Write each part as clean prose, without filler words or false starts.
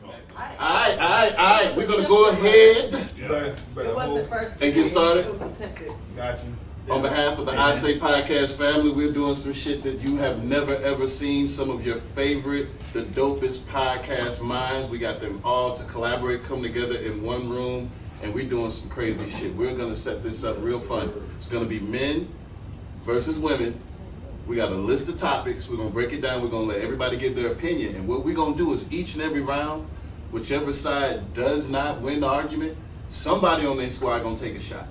Alright. We're gonna go ahead and get started. Got you. On behalf of the I Say Podcast family, we're doing some shit that you have never ever seen. Some of your favorite, the dopest podcast minds. We got them all to collaborate, come together in one room, and we're doing some crazy shit. We're gonna set this up real fun. It's gonna be men versus women. We got a list of topics. We're gonna break it down. We're gonna let everybody give their opinion. And what we're gonna do is each and every round, whichever side does not win the argument, somebody on their squad gonna take a shot.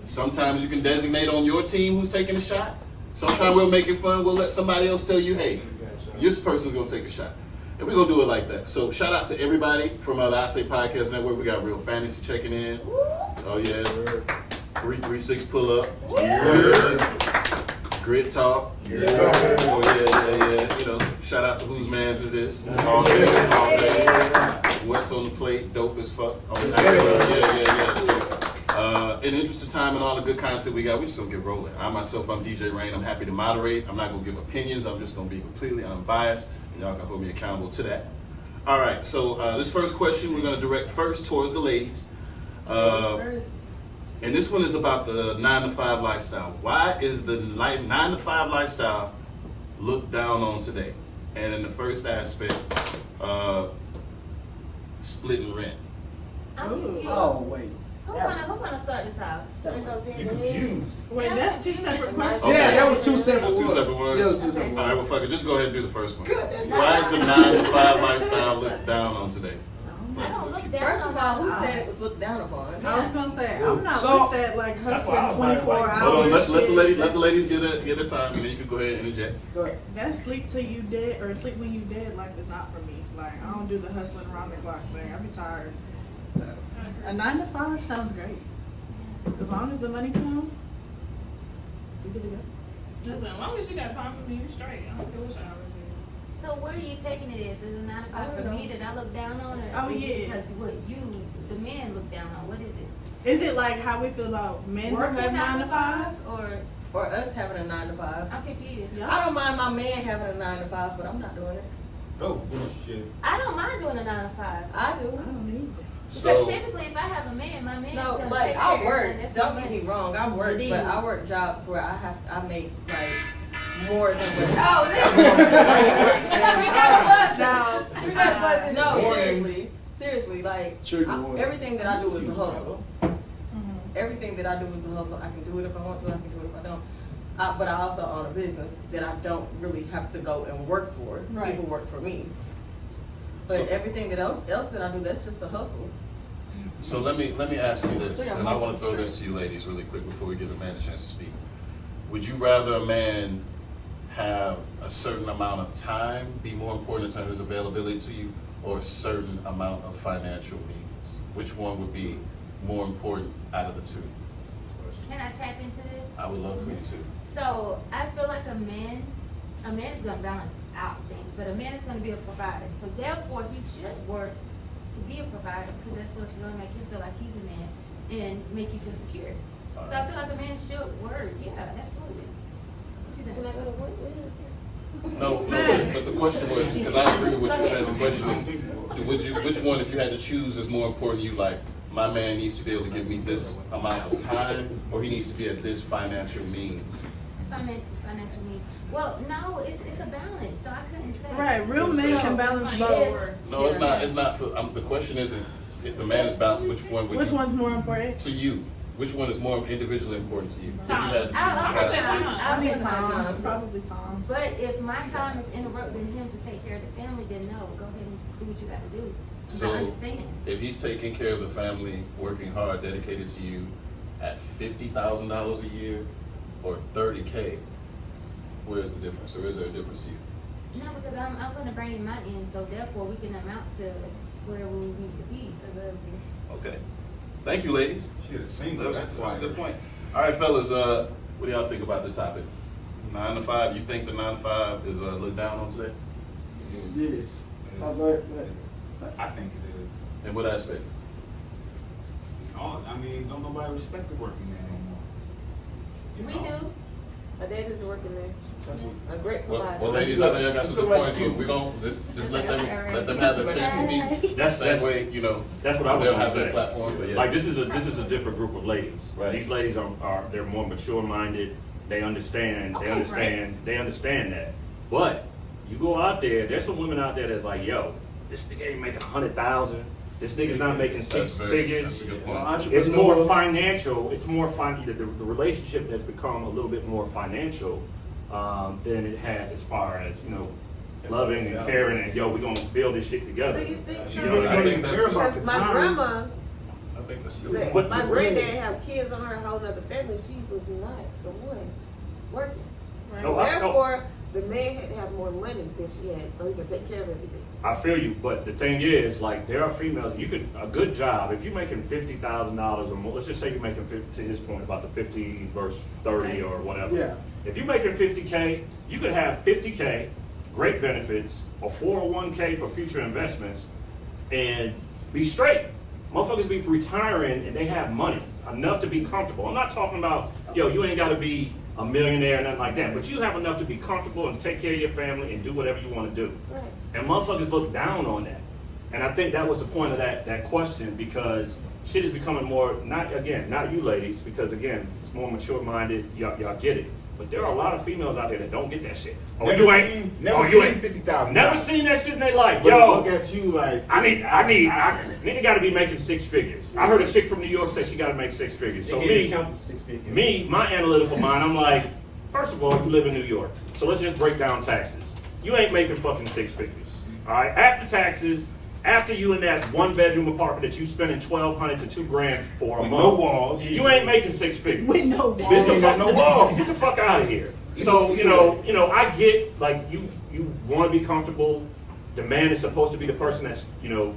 Sometimes you can designate on your team who's taking a shot. Sometimes we'll make it fun. We'll let somebody else tell you, hey, this person's gonna take a shot. And we're gonna do it like that. So shout out to everybody from the I Say Podcast Network. We got Real Fantasy checking in. Oh yeah. 336 pull up. Grit Talk. Oh yeah. You know, shout out to Whose Mans Is This? All day. What's on the plate? Dope as fuck. Yeah. So, in the interest of time and all the good content we got, we just gonna get rolling. I'm DJ Rain. I'm happy to moderate. I'm not gonna give opinions. I'm just gonna be completely unbiased, and y'all can hold me accountable to that. All right. So this first question we're gonna direct first towards the ladies. And this one is about the 9-to-5 lifestyle. Why is the 9-to-5 lifestyle looked down on today? And in the first aspect, splitting rent. I'm confused. Oh, wait. Who wanna start this out? You confused. Wait, that's two separate questions. Okay. Yeah, that was two separate That's two words. separate words? Yeah, it was two separate All right, words. well, fuck it. Just go ahead and do the first one. Why is the 9-to-5 lifestyle looked down on today? I don't look down First on of all, who my- said it was looked down upon? I was gonna say, I'm not So- with that like That's why I hustling was like, 24 hours. Hold on, let shit. the ladies get a time, and then you can go ahead and interject. Go ahead. That sleep till you dead or sleep when you dead life is not for me. Like I don't do the hustling around the clock thing. I be tired. So a 9-to-5 sounds great. As long as the money comes, we good to go. Listen, as long as you got time for me, you straight. I don't care what your hours is. So where are you taking it as? Is it 9-to-5 for me that I look down on, or Oh, is it yeah. because what you, the men, look down on? What is it? Is it like how we feel about men who Working have 9-to-5s? or Or us having a 9-to-5. I'm confused. Yeah. I don't mind my man having a 9-to-5, but I'm not doing it. Oh, bullshit. I don't mind doing a 9-to-5. I I do. don't need that. Because So, typically, if I have a man, my man is No, gonna like take I care, work. and that's Don't my get me money. wrong, I work, but I work jobs where I make like more than what. Oh, listen. We got a buzz. No, seriously, like Trigger warning. everything that I do is a hustle. Everything that I do is a hustle. I can do it if I want to. I can do it if I don't. But I also own a business that I don't really have to go and work for. Right. People work for me. But So- everything that else that I do, that's just a hustle. so let me ask you this, We got and I want to multiple throw this to you ladies really quick before we give a man a chance to speak. Would you rather a man have a certain amount of time be more important in terms of his availability to you, or a certain amount of financial means? Which one would be more important out of the two? Can I tap into this? I would love for you to. So I feel like a man is gonna balance out things, but a man is gonna be a provider. So therefore, he should work to be a provider because that's what's gonna make him feel like he's a man and make you feel secure. So I feel like a man should work. Yeah, absolutely. What you think? Can I go to work with it? No, but the question was, because I agree with what you said, the question is, which one, if you had to choose, is more important to you? Like, my man needs to be able to give me this amount of time, or he needs to be at this financial means? Financial means. Well, no, it's a balance. So I couldn't say. Right, real men can balance both. No, it's not. It's not. The question isn't if the man is balanced. Which one would Which you, one's more important? to you? Which one is more individually important to you? If you Time. had to I'll choose. say Tom. I I'll say need Tom. Tom. Probably Tom. But if my time is interrupting him to take care of the family, then no, go ahead and do what you got to do. So, I understand. if he's taking care of the family, working hard, dedicated to you, at $50,000 a year or $30K, where's the difference, or is there a difference to you? No, because I'm going to bring in my end, so therefore we can amount to where we need to be. Okay. Thank you, ladies. Shit, a single. That was That's a good why. point. All right, fellas. What do y'all think about this topic? 9-to-5. You think the 9-to-5 is looked down on today? It is. Go I think it is. In what aspect? I mean, don't nobody respect the working man no more. You We know? do. My dad is a working man. That's what. A great Well, provider. well, ladies, I think I got some good points. We're gonna just let them have their chance to speak. That's That way, you know, That's what I was they'll gonna have their say. platform. But yeah. Like this is a different group of ladies. Right. These ladies are they're more mature minded. They understand. Okay, They understand that. But you go out there. There's some women out there that's like, yo, this nigga ain't making 100,000. This nigga's not making six figures. That's a good point. It's more financial. It's more the relationship has become a little bit more financial than it has as far as loving and caring and yo, we're gonna build this shit together. Do you think You so? know, I think that's Because my grandma, I think that's like, good. But- my granddad had kids on her whole other family. She was not the one working. Right. No, I- Therefore, the man had to have more money than she had, so he could take care of everything. I feel you, but the thing is, like, there are females. A good job. If you're making $50,000 or more, let's just say you're making to his point about the 50 versus 30 or whatever. Yeah. If you're making 50K, you could have 50K, great benefits, a 401K for future investments, and be straight. Motherfuckers be retiring and they have money enough to be comfortable. I'm not talking about yo, you ain't got to be a millionaire or nothing like that, but you have enough to be comfortable and take care of your family and do whatever you want to do. Right. And motherfuckers look down on that. And I think that was the point of that question, because shit is becoming more, not you ladies, because again, it's more mature minded, y'all get it. But there are a lot of females out there that don't get that shit. Oh, Never you seen- ain't, never oh, you seen ain't, $50,000. never seen that shit in their life. But Yo, look at you like. nigga gotta be making six figures. I heard a chick from New York say she gotta make six figures. So my analytical mind, I'm like, first of all, you live in New York. So let's just break down taxes. You ain't making fucking six figures. All right, after taxes, after you in that one bedroom apartment that you spending $1,200 to $2,000 for a With month, no walls. you ain't making six figures. With no Bitch walls. ain't got no walls. Get the fuck out of here. So you know, I get like you want to be comfortable. The man is supposed to be the person that's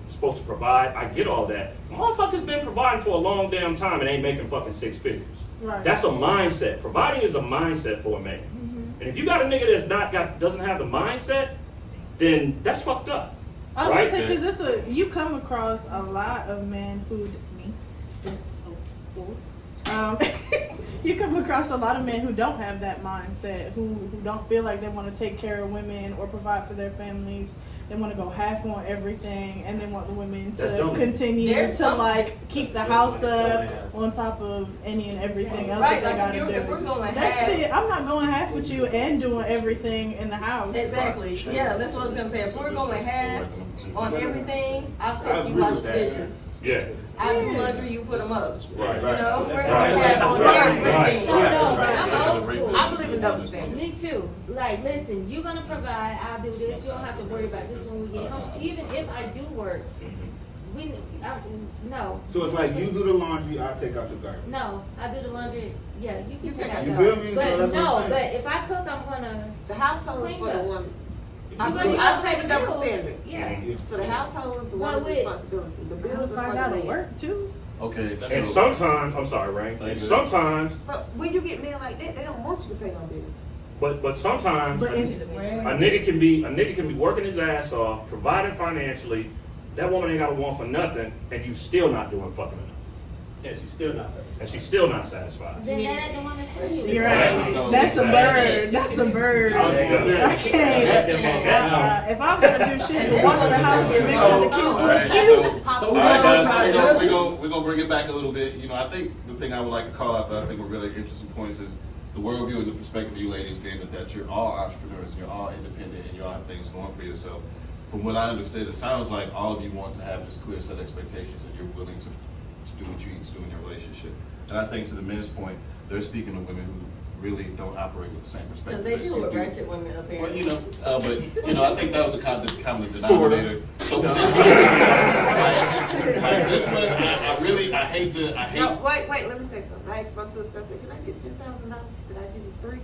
supposed to provide. I get all that. Motherfuckers been providing for a long damn time and ain't making fucking six figures. Right. That's a mindset. Providing is a mindset for a man. And if you got a nigga that's doesn't have the mindset, then that's fucked up. I was right? gonna say, because you come across a lot of men you come across a lot of men who don't have that mindset, who don't feel like they want to take care of women or provide for their families. They want to go half on everything, and they want the women That's to dumb. continue There's to some- like keep the house up on top of any and everything else Right, that they like gotta if we're do. going That half- shit, I'm not going half with you and doing everything in the house. Exactly. Yeah, that's what I was gonna say. If we're going half on everything, I'll I cook, you agree wash with the that. dishes. Yeah. I do laundry, you put them up. Right. You know, we're going Right. half on Right. everything. So no, but I'm old school. I believe in double standard. Me too. Like, listen, you're gonna provide. I'll do this. You don't have to worry about this when we get home. Even if I do work, no. So it's like you do the laundry, I take out the garbage. No, I do the laundry. Yeah, you can take out You the feel garbage. me? But So that's what no, I'm but saying. if I cook, I'm gonna. The household is Clean for the up. woman. You I gonna believe pay in double bills. standard. Yeah. So the household is the Well, woman's with- responsibility. The bills If are I for gotta the man. work too. Okay. And sometimes, I'm sorry, Rain. And sometimes, But when you get men like that, they don't want you to pay no bills. but sometimes. But A nigga can be working his ass off, providing financially. That woman ain't got a want for nothing, and you still not doing fucking enough. Yeah, she's still not satisfied. And she's still not satisfied. Then that ain't the woman for you. You're right. So- That's a bird. That's a bird. I can't. If I'm gonna do shit, to wash the house and make sure the kids All look right, cute. so So all we're right, gonna guys, go to our so judges. we're gonna bring it back a little bit. I think the thing I would like to call out that I think were really interesting points is the worldview and the perspective of you ladies being that you're all entrepreneurs, and you're all independent, and you all have things going for yourself. From what I understood, it sounds like all of you want to have just clear set expectations, and you're willing to do what you need to do in your relationship. And I think to the men's point, they're speaking to women who really don't operate with the same perspective. Because they as do you with ratchet women up here. Well, I think that was a common denominator. So for this one, I hate. No, wait, let me say something. I asked my sister, I said, can I get $10,000? She said, I give you 3.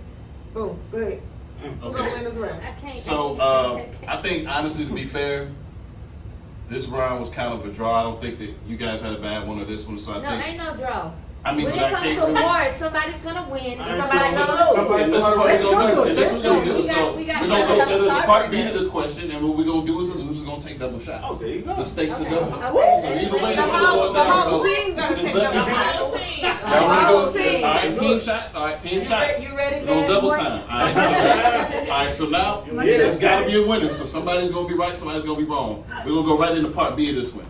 Boom, go ahead. Who's gonna win this round? I can't. So I think honestly, to be fair, this round was kind of a draw. I don't think that you guys had a bad one or this one. So I No, think. ain't no draw. I mean, When but it I comes can't to really. awards, somebody's gonna win and Alright, somebody's so- gonna lose. Somebody And this is what we're gonna do. This is what we're gonna do. We So got- we're gonna we got- go. There's a part B to this question, and what we're gonna do is the loser's gonna take double shots. Oh, there you go. The stakes Okay. are double. Okay. So either way, The it's still whole going down. team So gotta just take let me double know. shots. Now The we're whole gonna go. team. All right, team team shots. All right, team shots. You ready, We're gonna Dad, double boy? time. All right, so now there's got to be a winner. So somebody's gonna be right, somebody's gonna be wrong. We're gonna go right into part B of this one.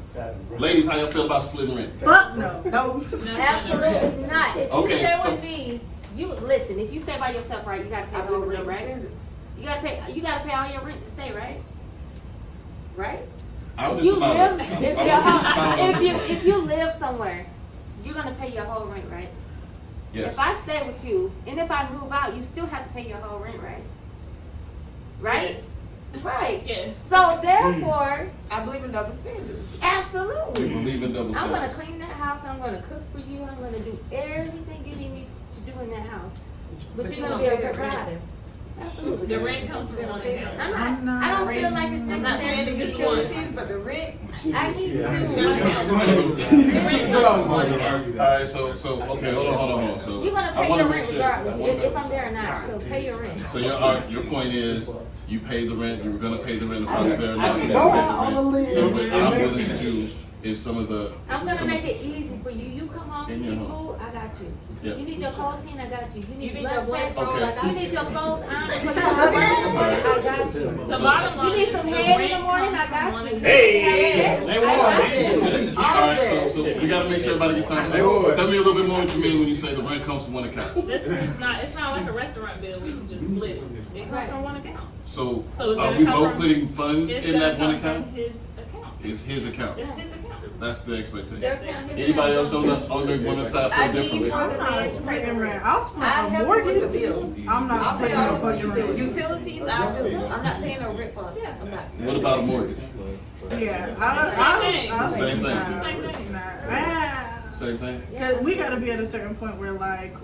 Ladies, how y'all feel about splitting rent? Fuck no. No. Absolutely not. If Okay, you stay so- with me, you listen. If you stay by yourself, right, you gotta pay I the whole believe in rent, double right? standards. You gotta pay all your rent to stay, right? Right? I'm If just you about live, it. if, I your want you to house, expound. if you live somewhere, you're gonna pay your whole rent, right? Yes. If I stay with you, and if I move out, you still have to pay your whole rent, right? Right? Yes. Right. Yes. So therefore, I believe in double standards. We absolutely. believe in double I'm gonna standards. clean that house. I'm gonna cook for you. I'm gonna do everything you need me to do in that house. But But you're you gonna be don't a pay good the rent. rider. Absolutely. The rent comes from one account. I don't feel like it's I'm not saying the necessary to utilities, but the rent. I need to. All right, so okay, hold on. So You're gonna I pay wanna your make rent sure- regardless, I wanna if make- I'm there or not. So pay your rent. So your point is, you pay the rent. You were gonna pay the rent if I was there or not. You gotta pay the rent. What I'm willing to do is some of the. I'm gonna some- make it easy for you. You come home, In you your need home. food, I got you. Yeah. You need your clothes clean, I got you. You need You need your lunch blanket packed, rolled, I got you you. need your clothes ironed for you, I got you. The bottom line You need is some the head in rent the morning, I comes got from you. one Hey. I got you. All right, so we gotta make sure everybody gets time. So tell me a little bit more what you mean when you say the rent comes from one account. This is not. It's not like a restaurant bill where you can just split it. It comes from one account. So So it's are gonna we come both from- putting funds It's in gonna that one come from account? his account. It's his account. It's his account. That's the expectation. Their account, his Anybody account. else on the women's side I feel need differently? for I'm the not man to pay the splitting rent. rent. I'll split I a help you with the mortgage. bills. I'm not I'll pay splitting all no the fucking rent. utilities. I do. I'm not paying no rent for it. I'm not. What about a mortgage? Yeah, I'll Same thing. nah, Same thing. nah. Ah. Same thing? Cause we gotta be at a certain point where we're like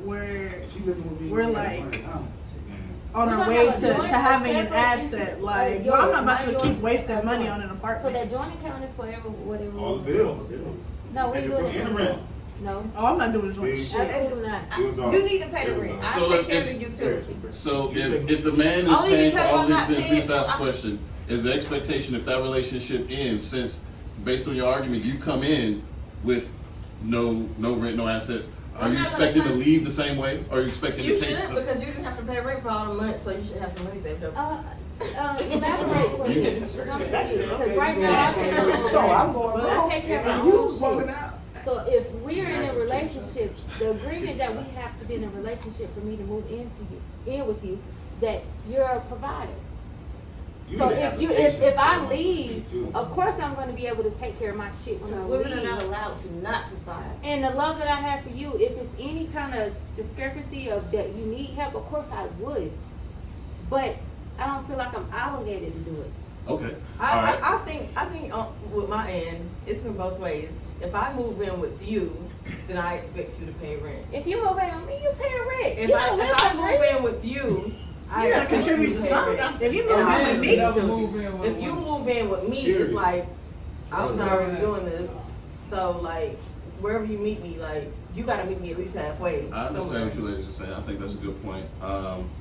on We're our gonna way have a to joint having an separate asset. Like, yours, well, I'm not about not to yours, keep wasting separate money joint. on an So apartment. that joint account is forever, whatever. All the bills. No, we ain't doing And the that. rent. No, Oh, I'm not doing joint See? shit. absolutely not. It was all- You need to pay the rent. I So take care of if- the utilities. So if the man is Only paying for because all I'm these not things, let me paying just ask a for- question. Is the expectation if that relationship ends, since based on your argument, you come in with no rent, no assets, are I'm you not gonna expecting to come- leave the same way? Or are you expecting You to take should, some? because you didn't have to pay rent for all the months, so you should have some money saved up. Elaborate for me, because I'm confused. Because right now, I pay for So I'm my going own. I take care of my You own walking shit. out. So if we're in a relationship, the agreement that we have to be in a relationship for me to move in with you, that you're a provider. You So need an if I application. leave, Too. of course I'm going to be able to take care of my shit when I Women are not leave. allowed to not provide. And the love that I have for you, if it's any kind of discrepancy of that you need help, of course I would. But I don't feel like I'm obligated to do it. Okay, all right. I think with my end, it's been both ways. If I move in with you, then I expect you to pay rent. If you move in with me, you pay rent. If You I don't live if I for move free. in with you, I You gotta expect contribute you to pay something. rent. If you And move I in with should me, never move in with if you one. move in with me, Period. it's like I was already doing this. So like wherever you meet me, like you gotta meet me at least halfway. I understand somewhere. what you ladies are saying. I think that's a good point.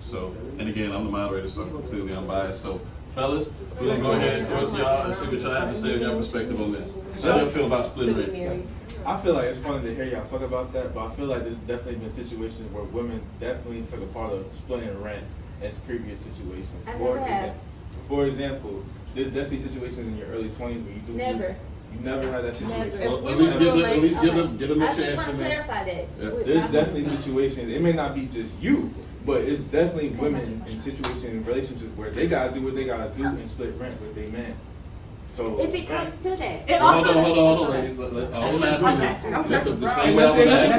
So, and again, I'm the moderator, so I'm completely unbiased. So, fellas, we're gonna go ahead and throw it to y'all and see what y'all have to say on your perspective on this. How do you feel about splitting rent? I feel like it's funny to hear y'all talk about that, but I feel like there's definitely been situations where women definitely took a part of splitting rent as previous situations. I never have. For example, there's definitely situations in your early 20s where you do. Never. You never had that situation. Never. Well, at least give them I a just chance want to in there. clarify that. Yeah. With There's my definitely husband. situations. It may not be just you, but it's definitely women in situations in relationships where they gotta do what they gotta do and split rent with their man. So If it comes to that. It Hold also- on, ladies. All I'm asking is, the same way I But want to that's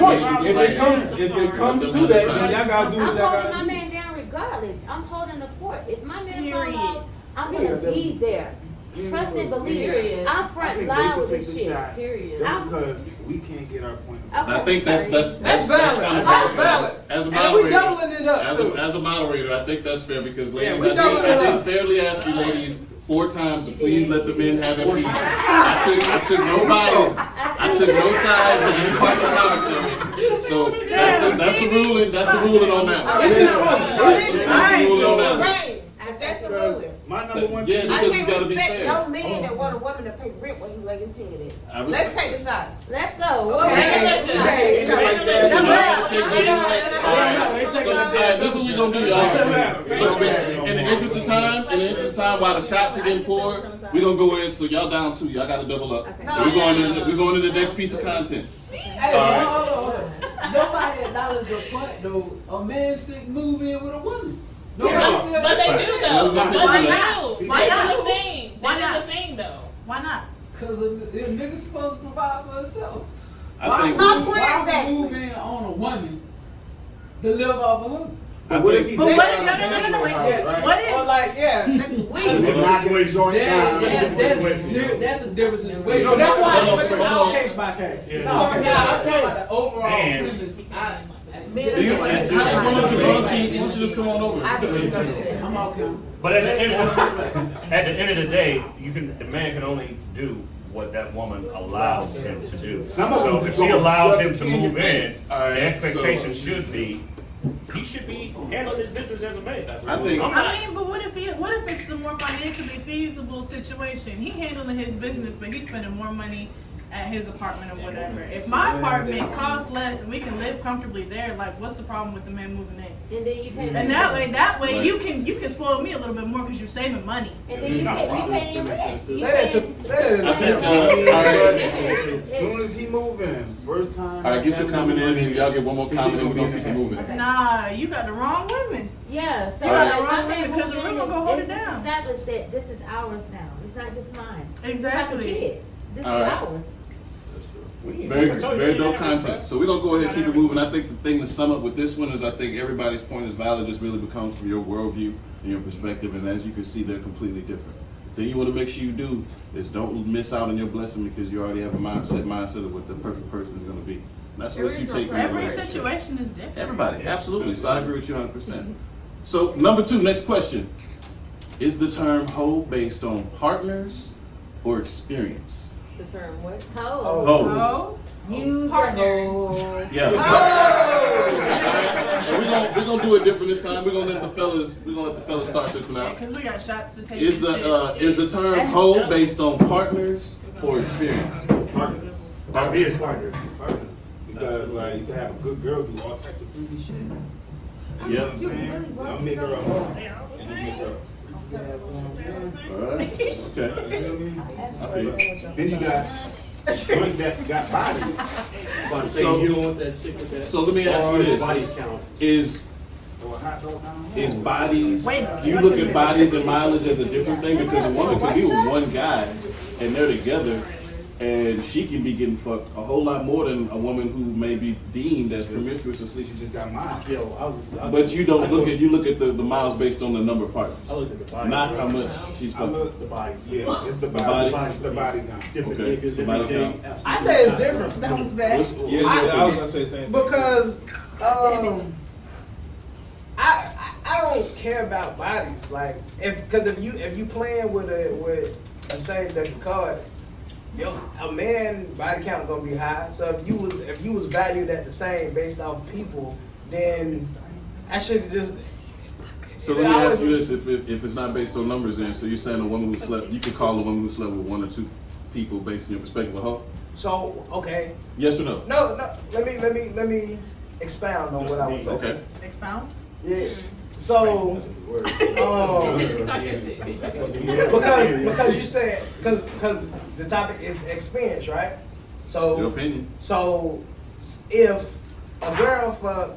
ask the you, point. you If it comes to that, then y'all gotta do what I'm y'all holding my gotta do. man down regardless. I'm holding the fort. If my man Period. fall off, I'm gonna be there. Trust and believe. Period. I'm I front think line they with should take this the shit. shot. Period. Just because we can't get our point Okay, I think that's sorry. valid. That's valid. As a And we moderator, doubling it up, too. as a moderator, I think that's fair because ladies, we doubling it I did up. fairly ask you ladies 4 times to please let the men have their piece. I took no bias. I took no sides in any part of the commentary. So that's the ruling. That's the ruling on that one. It's just fun. That's the ruling on that one. Right. That's the ruling. My number one Yeah, thing. I because it's gotta can't be respect fair. no man that want a woman to pay rent when he lay his head in. I Let's respect take the shots. Let's go. Okay. It's not like that. So now I'm gonna take gonna be in the interest of time. In the interest of time, while the shots are getting poured, we gonna go in. So y'all down too. Y'all gotta double up. Okay. So we going into the next piece of content. Hey, hold on. Nobody acknowledged the point though. A man sick move in with a woman. Nobody said But they do though. Some people Why do. not? Why That's not? the thing. Why That's not? the thing though. Why not? Cause a nigga supposed to provide for himself. I think My point is Why that. move in on a woman to live off of him? But what if he's But what? actually No. right? What Or if? like, yeah. That's weak. To knock his joint down. That's a different situation. No, that's why. Hold on, But it's hold all on. case by case. It's Yeah. all case Yeah, by I'm case. talking about the overall And- premise. why don't you just come on over? I believe I'm that. okay. But at the end of the day, the man can only do what that woman allows him to do. Some of So them if just she go allows shove him it to in your move in, face. the Alright, expectation so- should be he should be handling his business as a man. I think- I'm not- I mean, but what if it's the more financially feasible situation? He handling his business, but he's spending more money at his apartment or whatever. If my apartment costs less and we can live comfortably there, like what's the problem with the man moving in? And then you pay. And that way Right. you can spoil me a little bit more because you're saving money. And then you pay your rent. Say that in I think, the all right. As soon as he move in, first time. All right, get your comment in, and y'all get one more comment, and we're gonna keep it moving. Nah, you got the wrong women. Yeah, so You got like, the wrong my man women, 'cause moved the in women and gonna hold it's it down. established that this is ours now. It's not just mine. It's like a Exactly. kid. This All is right. ours. Very dope content. So we're gonna go ahead and keep it moving. I think the thing to sum up with this one is I think everybody's point is valid. Just really becomes from your worldview and your perspective, and as you can see, they're completely different. So you want to make sure you do is don't miss out on your blessing because you already have a mindset of what the perfect person is gonna be. And that's what you take. Every situation is different. Everybody, absolutely. So I agree with you 100%. So number 2, next question: is the term hoe based on partners or experience? The term what? Ho. Oh, Use Partners. a Yeah. So we're gonna do it different this time. We're gonna let the fellas start this one out. because we got shots to take. Is and shit. the term hoe based on partners or experience? Partners. That is partners. Because like you can have a good girl do all types of freaky shit. You know what I'm saying? Don't make her a hoe and just make her. You know what I'm saying? Alright. Okay. You know what I I feel mean? you. Then you got joints that got bodies. So you don't want that chick with that. So let me ask you this: Body count. is Or a hot dog down is bodies? Wait, You look at bodies and mileage as a different thing because a woman can be with one guy and they're together, and she can be getting fucked a whole lot more than a woman who may be deemed as promiscuous or sleep. She just got mine. Yo, But you don't look at the miles based on the number of partners, I look at the body. not how much she's I fucking. look, The bodies. yeah, it's the bodies. body. It's the body count. Different Okay, niggas, the body different count. day. I say it's different That was bad. What's- Yeah, I was gonna say the same thing. because I don't care about bodies. Like if you playing with a same deck of cards, a man body count gonna be high. So if you was valued at the same based off people, then I should just. So let me ask you this: if it's not based on numbers, then so you're saying a woman who slept, you could call a woman who slept with 1 or 2 people based on your perspective of hoe? So okay. Yes or no? No. Let me expound on what I was saying. Okay. Expound. Yeah. So. Talk your shit. Because you said because the topic is experience, right? Your So opinion. if a girl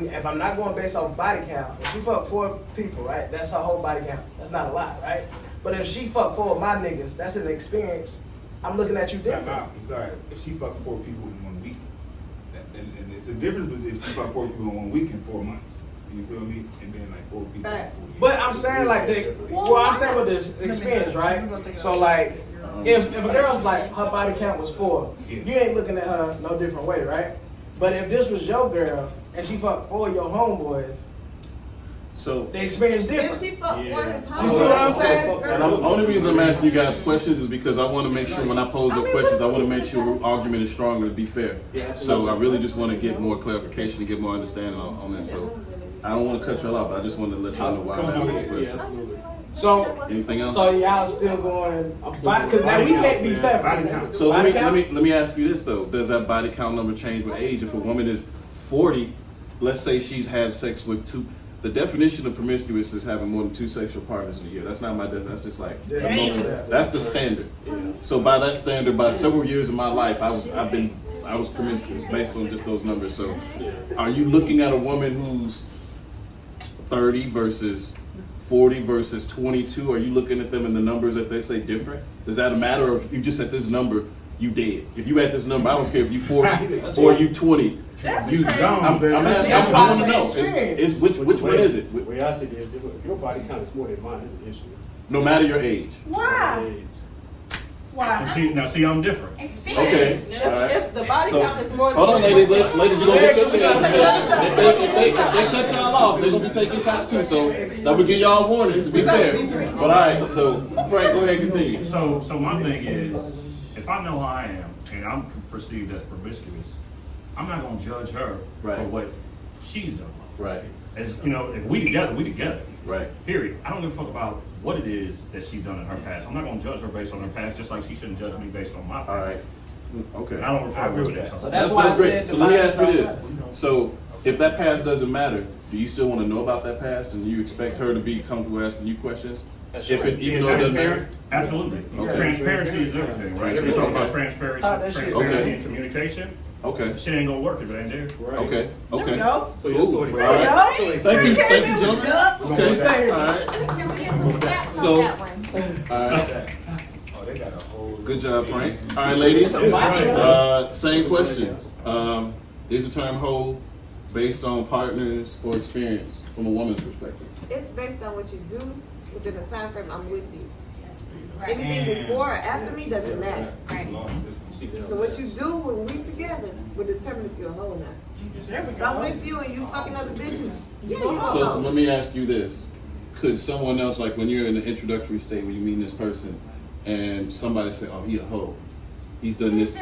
if I'm not going based off body count, if she fuck 4 people, right? That's her whole body count. That's not a lot, right? But if she fuck 4 of my niggas, that's an experience. I'm looking at you different. I'm sorry. If she fucked 4 people in 1 week, and it's a difference between if she fucked 4 people in 1 week and 4 months. You feel me? And then like 4 people. Facts. But I'm saying like I'm saying with the experience, right? So like if a girl's like her body count was 4, Yeah. you ain't looking at her no different way, right? But if this was your girl and she fucked 4 of your homeboys, So the experience If different. she fucked one of his You see what I'm saying? and the only reason I'm asking you guys questions is because I want to make sure when I pose up questions, I want to make sure argument is strong and to be fair. So I really just want to get more clarification and get more understanding on that. So I don't want to cut y'all off, but I just want to let y'all know why I'm asking these questions. So Anything else? so y'all still going because now we can't be separate. Body count. So Body let count? me ask you this though: does that body count number change with age? If a woman is 40, let's say she's had sex with 2, the definition of promiscuous is having more than 2 sexual partners in a year. That's not my definition. That's just like that's the standard. So by that standard, by several years of my life, I was promiscuous based on just those numbers. So, are you looking at a woman who's 30 versus 40 versus 22? Are you looking at them in the numbers that they say different? Does that matter, or if you just at this number, you dead? If you at this number, I don't care if you 40 or you 20. You gone, baby. I'm asking. I want to know. Which one is it? The way I see it is, if your body count is more than mine, it's an issue. No matter your age. Why? Why? See, I'm different. Okay. All right. If the body count is more than. Hold on, ladies. Ladies, you're gonna get your chance. If they cut y'all off, they're gonna be taking shots too. So that would give y'all a warning, to be fair. But all right. So Frank, go ahead and continue. So my thing is, if I know how I am and I'm perceived as promiscuous, I'm not gonna judge her for what she's done. Right. As you know, if we together, we together. Right. Period. I don't give a fuck about what it is that she's done in her past. I'm not gonna judge her based on her past, just like she shouldn't judge me based on my past. All right. Okay. And I don't refer to that. So that's why I great. said So let me ask you this. So if that past doesn't matter, do you still want to know about that past, and you expect her to be comfortable asking you questions? Even though it doesn't matter? Absolutely. Okay. Transparency is everything, right? So we talk about transparency and communication. Okay. Shit ain't gonna work if it ain't there. Right. Okay. Okay. Go. So cool. All right. Thank you, gentlemen. Okay. All right. Can we get some stats So, on that one? all right. Oh, they got a whole. Good job, Frank. All right, ladies. Same question. Is the term hoe based on partners or experience from a woman's perspective? It's based on what you do within the time frame I'm with you. Right. Anything before or after me doesn't matter. Right. So what you do when we together will determine if you're a hoe or not. If I'm with you and you fucking other bitches, yeah, you're a So hoe. let me ask you this. Could someone else, like when you're in the introductory state when you meet this person and somebody say, oh, he a hoe. He's done this.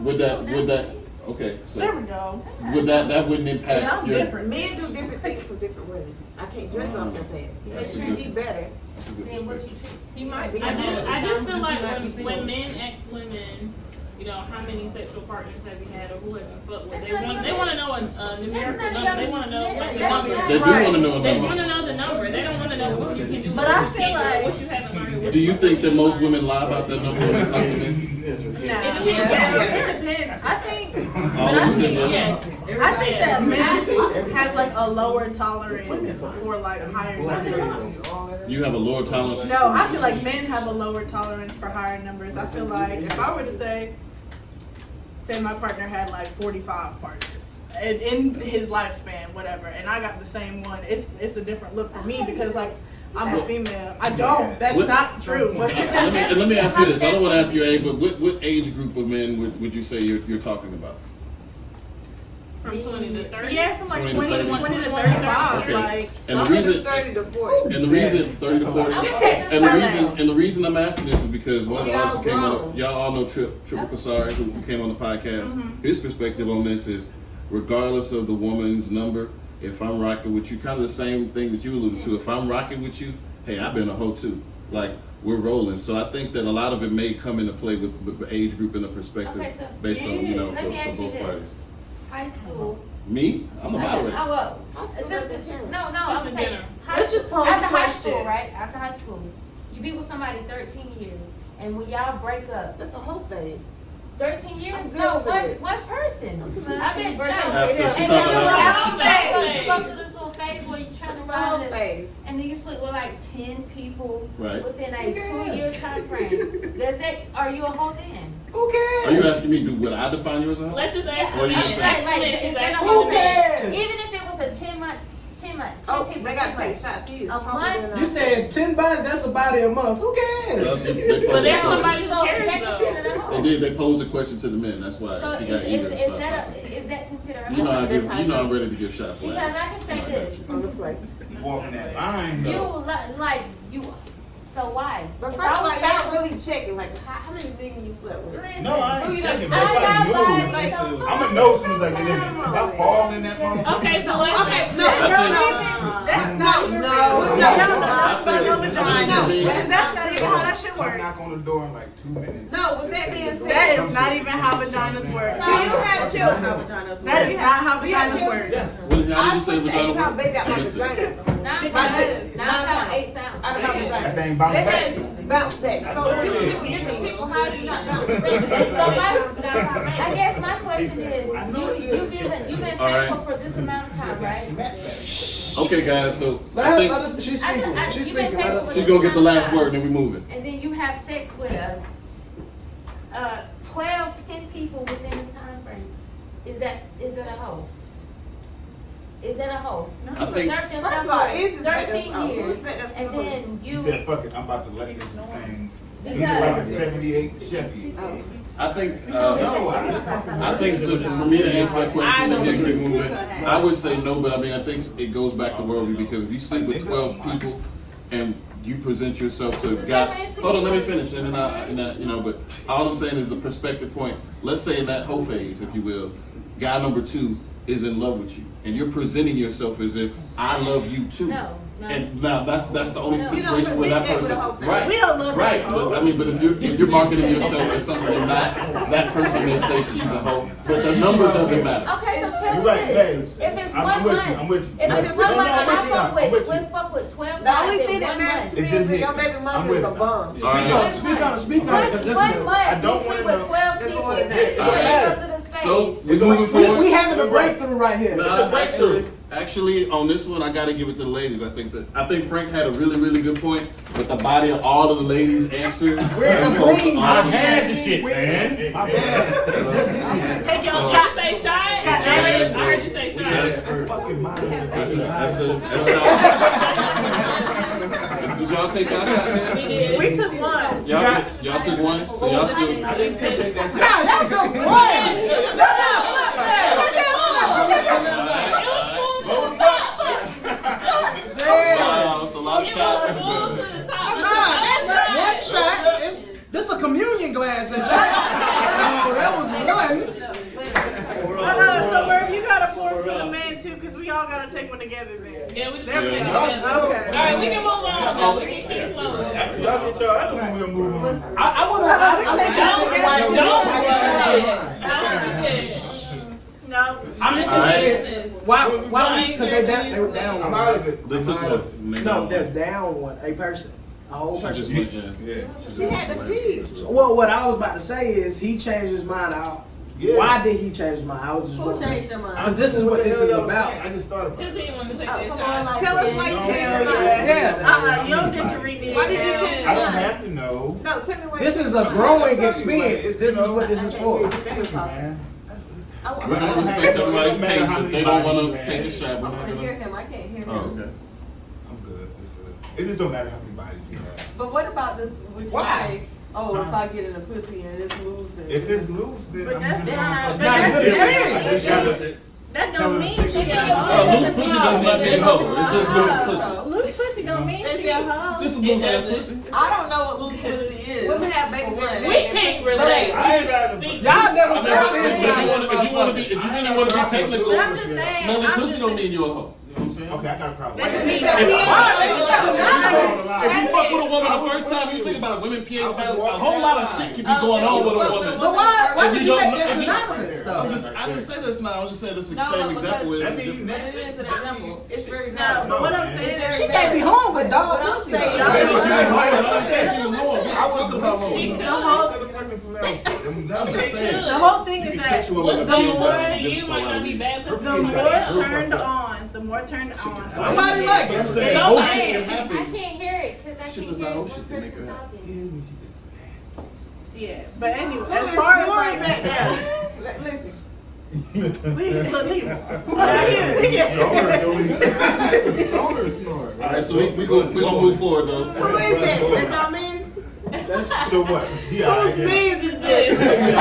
Would that, okay, so. There we go. That wouldn't impact I'm your. different. Men do different things for different women. I can't drink off their pants. That's They a treat good- me better. That's a good Then what you perspective. treat? He might be. I do feel like when men ask women, you know, how many sexual partners have you had or who have you fucked with, they want to know a numerical number. They want to know what the number is. They do want to know a They number. want to know the number. They don't want to know what you can do. But what I you feel can't do, like- what you haven't learned. or what Do you think that haven't most learned. women lie about that number when they talk to men? Nah. It It depends. I think. But Oh, I you said think. yes. Yes. I think that men have like a lower tolerance for like higher numbers. You have a lower tolerance. No, I feel like men have a lower tolerance for higher numbers. I feel like if I were to say my partner had like 45 partners in his lifespan, whatever, and I got the same one, it's a different look for me because like I'm a female. I don't. That's not true. Let me ask you this. I don't want to ask your age, but what age group of men would you say you're talking about? From 20 to 30? Yeah, from like 20 to 35. Okay. Like, And the I'm gonna do reason 30 to 40. and the reason 30 to 40 and the reason I'm asking this is because one of the Y'all artists came on. grown. Y'all all know Triple Kasari who came on the podcast. His perspective on this is, regardless of the woman's number, if I'm rocking with you, kind of the same thing that you alluded to. If I'm rocking with you, hey, I've been a hoe too. Like, we're rolling. So I think that a lot of it may come into play with the age group and the perspective Okay, so based on, let me for ask you both this. parties. High school. Me? I'm a moderator. I will. High school Just, doesn't count. no, I'm Just in saying. general. Let's just pose After the high question. school, right? After high school, you be with somebody 13 years, and when y'all break up, That's a whole phase. 13 years? I'm No, good with it. one person. I'm too I've mad. been After she and talking then about- you go through this little phase where you're trying to That's a whole find this, phase. and then you sleep with like 10 people Right. within a 2-year time frame. Are you a hoe then? Who Are cares? you asking me, would I define you as a hoe? Let's just ask What the do you man. say? Ask the man. Is She's that a asking whole the Who man. cares? Even if it was a 10 Oh, people, they 10 gotta take months. shots. He is A talking month? to You said 10 bodies, that's a body a month. Who cares? But there's somebody who So is cares that though. considered a They hoe? did. They posed the question to the men. That's why So he got eager to start talking. is that considered a You know, hoe? I'm ready to give shots. Because I can say this. on the plate. You walking that line You though. like you. So why? But If first, I was like, that- y'all really checking, like, how many niggas you slept with? Listen, No, I Who ain't you checking, done- but if I I got bodies, knew, so I'ma know as soon as I get in there. If I fall in that motherfucker. Okay, so let's. Okay, no, I think- That's not even No. real. No. Y'all know about no I vagina. think- Because that's not even how that shit Come works. knock on the door in like 2 minutes. No, with that being said, That is not even how vaginas work. do you have children? That is not how vaginas work. Yes. What how did you say vagina How work? big got my I missed it. vagina? 9 pounds, 9 pounds, 8 ounces. Out of my vagina. That thing bounce That back. thing bounce back. So if you sleep with different people, how do you not bounce back? So I guess my question is, you've been All right. faithful for this amount of time, right? Okay, guys, so Let I her, think let us, she's speaking. I- She's you've been speaking. Let faithful her. she's gonna get the last word, then we move it. And then you have sex with 12, 10 people within this time frame. Is that a hoe? Is that a hoe? I think- First of all, is 13 years, and then He you. said, fuck it, I'm about to let this thing. He's Because- like a 78 Chevy. I think, No, I I think for me to answer that question and get moving, I would say no, but I mean, I think it goes back to worldly because if you sleep with 12 people and you present yourself to God, hold on, let me finish, and then I, you know, but all I'm saying is the perspective point. Let's say in that whole phase, if you will, guy number 2 is in love with you, and you're presenting yourself as if I love you too. No. And now that's the only No. situation where that You don't present person, that with a whole family. right? We don't love right. that. But I mean, but if you're marketing yourself as something you're not, that person may say she's a hoe, but the number doesn't matter. Okay, so tell You're me right, this. babe. If it's I'm one with month, you, I'm with you. if I'm it's with one you. month, No, no, and I'm I fuck with with, you. we fuck with 12 The guys only in thing that 1 matters month. to me It is just that your hit. baby I'm mama with is a you. bum. Speak on, speak on, speak on it. 'Cause this is. One month, I you don't sleep wanna with know. 12 That's people. all that So matters. you Alright. go through this So phase. we moving forward. We having a breakthrough right here. No, actually, on this one, I got to give it to the ladies. I think Frank had a really, really good point, but the body of all of the ladies' answers. I had the shit, man. My bad. Take your So- shot. Say shot. Yeah, I so- heard you say shot. Yes. Fucking mind. That's Did y'all take y'all shots We in? did. We took one. Y'all took one, so y'all still. I didn't take that shit. Nah, y'all took one. It's a lot of shots. Full to the top. Nah, that's one shot. This a communion glass in that. So that was one. So Merv, you gotta pour for the man too, cause we all gotta take one together then. Yeah, we just There we did go. it. All Okay. right, we can move on. Now. We can keep flowing. After y'all get y'all other one, we'll move on. I want to. No. I'm interested. Why? Because they were down. I'm out of it. They took I'm out of it. one. No, they're down one. A person. A whole She person. just went, yeah. Yeah. She had to pee. Well, what I was about to say is he changed his mind out. Yeah. Why did he change his mind? I was just Who wondering. changed your mind? Because this is what this is about. I just thought about Just it. didn't want to take Oh, that come shot. on, like Tell us that. why you No. changed Yeah. your mind. Yeah. You don't get to read the Why did you email. change I your don't mind? have to know. No, tell me what. This is a growing experience. This is what this is for. Thank you, man. We're gonna respect everybody's pace. If they don't want to take a shot, I we're want not to hear gonna. him. I can't hear him. Oh, okay. I'm good. It just don't matter how many bodies you have. But what about this? Would you Why? say, oh, if I get in a pussy and it's loose? And If it's loose, then But I'm that's just not- It's not a good experience. That Tell don't her mean to she take a it. hoe. Loose pussy does not mean hoe. It's just loose pussy. Loose pussy don't mean she a hoe. It's just a loose ass pussy. I don't know what loose pussy is. Women have baby For one. We can't relate. I ain't got to. Speak. Y'all never I mean, felt but this. if you really want to be technical, But I'm just saying, smelly I'm pussy just don't mean you a hoe. You know what I'm saying? Okay, I got a problem. That just means If that if you fuck with a woman the first time, you think about it, women pH balance, a whole lot of shit can be going on with a woman. But why If did you you don't make this know- if you- synonymous stuff? I didn't say this now. I'm just saying this No, same no, example because- is I mean, different. But it is an example. It's very No, valid. but what I'm saying is She can't be home with dog What I'm pussy. saying, though. Maybe she was low, and I didn't say she was low. I was talking about low. She the could. whole I'm just saying. the whole thing is that Catch a woman What's with the pH more balance is bad to you different for a might lot not of be reasons. bad pussy. the more turned on, the more turned on. Somebody like I'm it. saying Don't bullshit say can I happen. can't hear it because I Shit can't does hear not one hold shit to make person it happen. talking. Yeah, but anyway, Who as is far as snoring like back there? Listen. we can leave. All right, so we gonna move forward though. Who is that? That's y'all means? So what? Whose Yeah. means is this? Damn.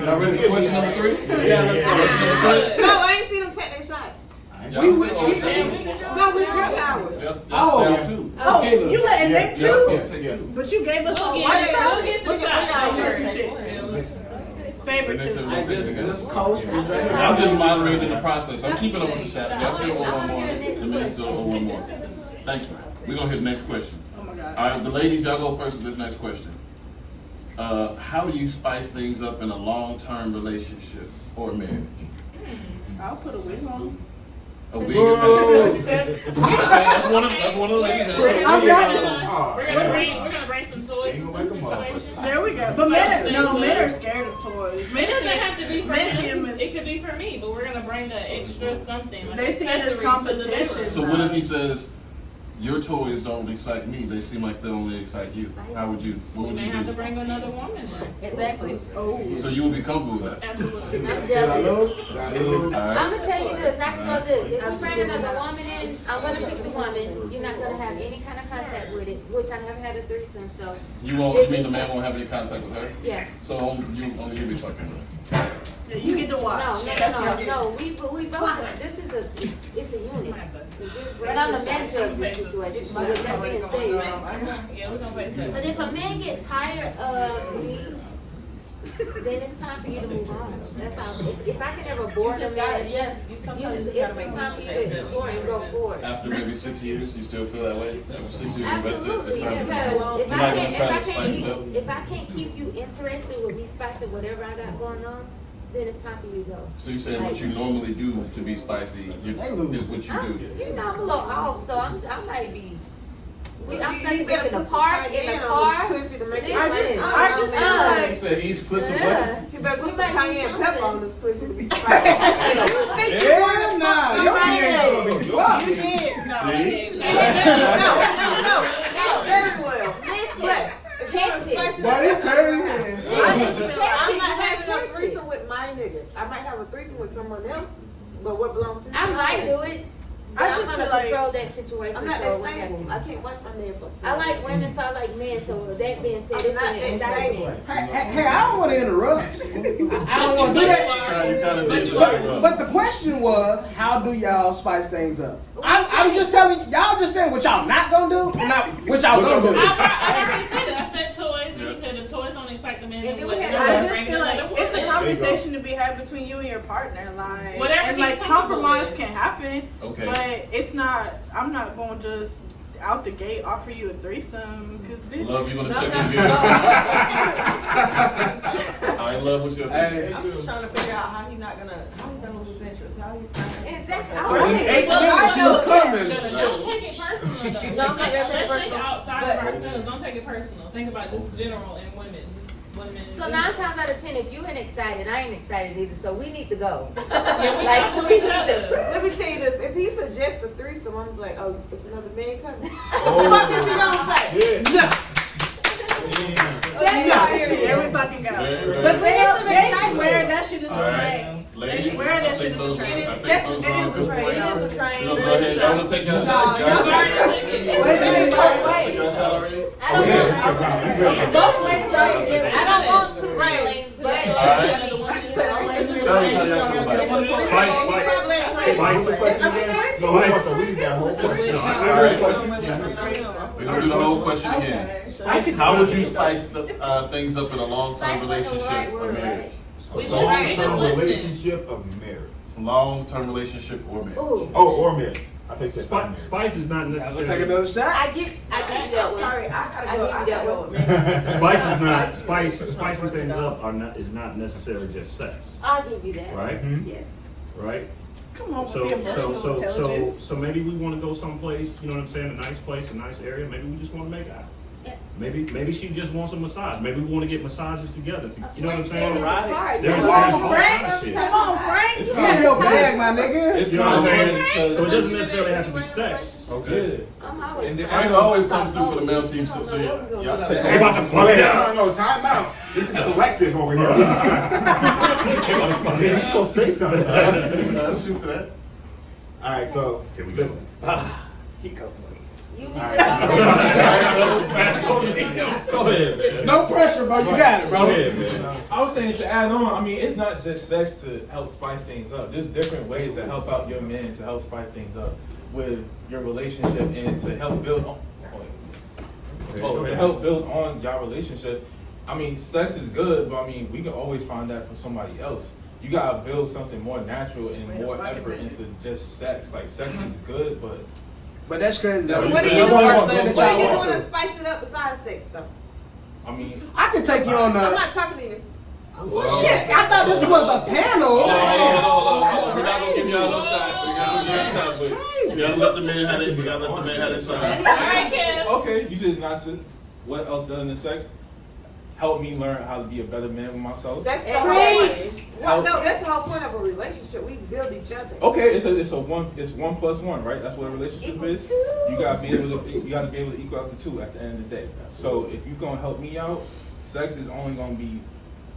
Y'all ready for question number 3? Yeah, let's go. Question number 3. No, I ain't seen them take their shot. Y'all still on shot? No, we drunk ours. Yep. Oh. Down 2. Oh, you letting them choose? Yeah. But you gave us a We'll white get shot. the shot. Oh, here's some shit. Favorite And they said we'll choose. take it This together. coach was drinking. I'm just moderating the process. I'm keeping up with the shots. Y'all still owe one more. The men still owe one more. Thank you. We're gonna hit the next question. Oh my God. All right, the ladies, y'all go first with this next question. How do you spice things up in a long-term relationship or marriage? I'll put a wig on. A wig is how She said. That's one of the ladies. I'm not. We're gonna bring some toys. Ain't gonna make 'em up. There we go. But men are scared of toys. It Men doesn't see have to be for men see him. them as- It could be for me, but we're gonna bring the extra something. Like They see it as accessory to the competition. bedroom. So what if he says, your toys don't excite me, they seem like they only excite you? How would you, what We would may you have to do? bring another woman in. Exactly. Oh. So you would be comfortable with that? Absolutely. I'm jealous. Alright. I'm gonna tell you this, I can go this, if we bring another woman in, I'm gonna pick the woman, you're not gonna have any kind of contact with it, which I never had a threesome, so. You won't, this you mean is- the man won't have any contact with her? Yeah. So only you be fucking with her? Yeah, you get to watch. No, we both, this is it's a unit. But I'm the manager of this situation, so with that being said, Yeah, we're gonna face that. but if a man gets tired of me, then it's time for you to move on. That's how, if I can ever board a man, it's time for you to explore and go forward. After maybe 6 years, you still feel that way? After 6 years invested, Absolutely, it's time to because move on. if You're not gonna try to I spice it up? can't, if I can't keep you interested with me spicing whatever I got going on, then it's time for you to go. So you're saying what you normally do to be spicy is what you do? You know, I'm a little off, so I might be. I'm You saying better in the put some park, tight in the man on car. this pussy to make it Listen, I just feel like You said he's pussy what? yeah. You better We put might some do cayenne pepper on something. this pussy to be spicy. You think you Yeah, wanna nah, fuck your somebody man else? gonna be fucked. you did. No. See? No, very well. Listen, catch it. But it's crazy. I just feel like I'm You not gotta having a catch it. threesome with my nigga. I might have a threesome with someone else, but what belongs to me? I might do it. But I I'm just gonna feel like- control that situation. I'm not so that it won't stable. happen. I can't watch my man fuck I like women, so I like men. So that being said, I'm it's not an that excitement. Hey, I don't want to interrupt. I don't want to do that. Sean, you kinda did just But the question was, how do y'all spice things up? I'm just telling y'all, just saying what y'all not gonna do, not what y'all gonna do. I already said it. I said toys, and you said the toys don't excite the man. And then what, we had- then I we'll just bring feel like another it's a woman. conversation to be had between you and your partner, like, Whatever and he's like comfortable compromise with. can happen. Okay. But it's not. I'm not gonna just out the gate offer you a threesome, cause bitch. Love, you gonna check no, in here? I love what's your opinion. Hey, I'm just trying to figure out how he gonna lose interest, how he's not. Exactly. Right. All right. 8 Well, minutes, she was coming. Don't take it personal though. No, I'm not Let's taking it think personal. outside of ourselves. Don't take it personal. Think about just general in women. Just women. in So general. 9 times out of 10, if you ain't excited, I ain't excited either. So we need to go. Yeah, we Like, got we each need other. to. Let me tell you this: if he suggests a threesome, I'm like, oh, it's another man coming. What is he gonna say? Yeah. There we fucking go. Very, But very- they swear that shit is a All right. train. Ladies, swear I that think shit is a those train. I It is think definitely- those it are is a good train. points. It is a train. You know, go ahead. Y'all wanna take your shot? Y'all already taking it. Wait. Take your shot already? I don't know. Both ways are I don't want two feelings, but All right. I mean, Tell us how y'all feel about it. Spice. No, we want to read that whole question. No, I All agree. right. We're gonna do the whole question again. How would you spice things up in a long-term Spice wasn't the relationship right or word, marriage? We Long-term listening. relationship of marriage. Long-term relationship or marriage? Ooh, Oh, or marriage. I think that's marriage. Spice is not Let's take necessarily. another shot. I give you that one. Sorry, I I gotta give you go that with one. Spice is not spicing things up is not necessarily just sex, I'll give you that. right? Yes. Right. Come on with So the emotional intelligence. so maybe we want to go someplace, you know what I'm saying, a nice place, a nice area. Maybe we just want to make out. Yeah. Maybe she just wants a massage. Maybe we want to get massages together. You know what I'm saying? There's Come on, all Frank. kinds of shit. Come on, Frank. It's You in your bag, my nigga. It's You know what I'm saying? complicated So it doesn't necessarily have to be sex. Okay. I'm always. And if Frank always comes through for the male team, so y'all say, They about to fuck it out. No, time out. This is collective over here. We discuss. Yeah, you supposed to say something. Shoot for that. All right, so Here we go. listen. He go You need All to right. Go ahead, man. No pressure, bro. You got it, Go bro. ahead, man. I was saying to add on, I mean, it's not just sex to help spice things up. There's different ways to help out your man to help spice things up with your relationship and to help build on. To help build on your relationship. I mean, sex is good, but I mean, we can always find that from somebody else. You gotta build something more natural and Wait a more fucking effort minute. into just sex. Like, sex is good, but But that's crazy. That's That's what the you first want. thing that What are y'all you want doing to to. spice it up besides sex, though? I mean, I can take you on I'm the. not talking to you. Well, shit, I thought this was a panel. Hold on. We're not gonna give y'all no shots. So you gotta give y'all shots. But you gotta let the man have it. You gotta let the man have his time. Alright, Kev. Okay, you just not said what else other than sex? Help me learn how to be a better man with myself. That's the whole point. Well, no, that's the whole point of a relationship. We build each other. Okay, it's 1+1, right? That's what a relationship is. You gotta be able to equal out the two at the end of the day. So if you're gonna help me out, sex is only gonna be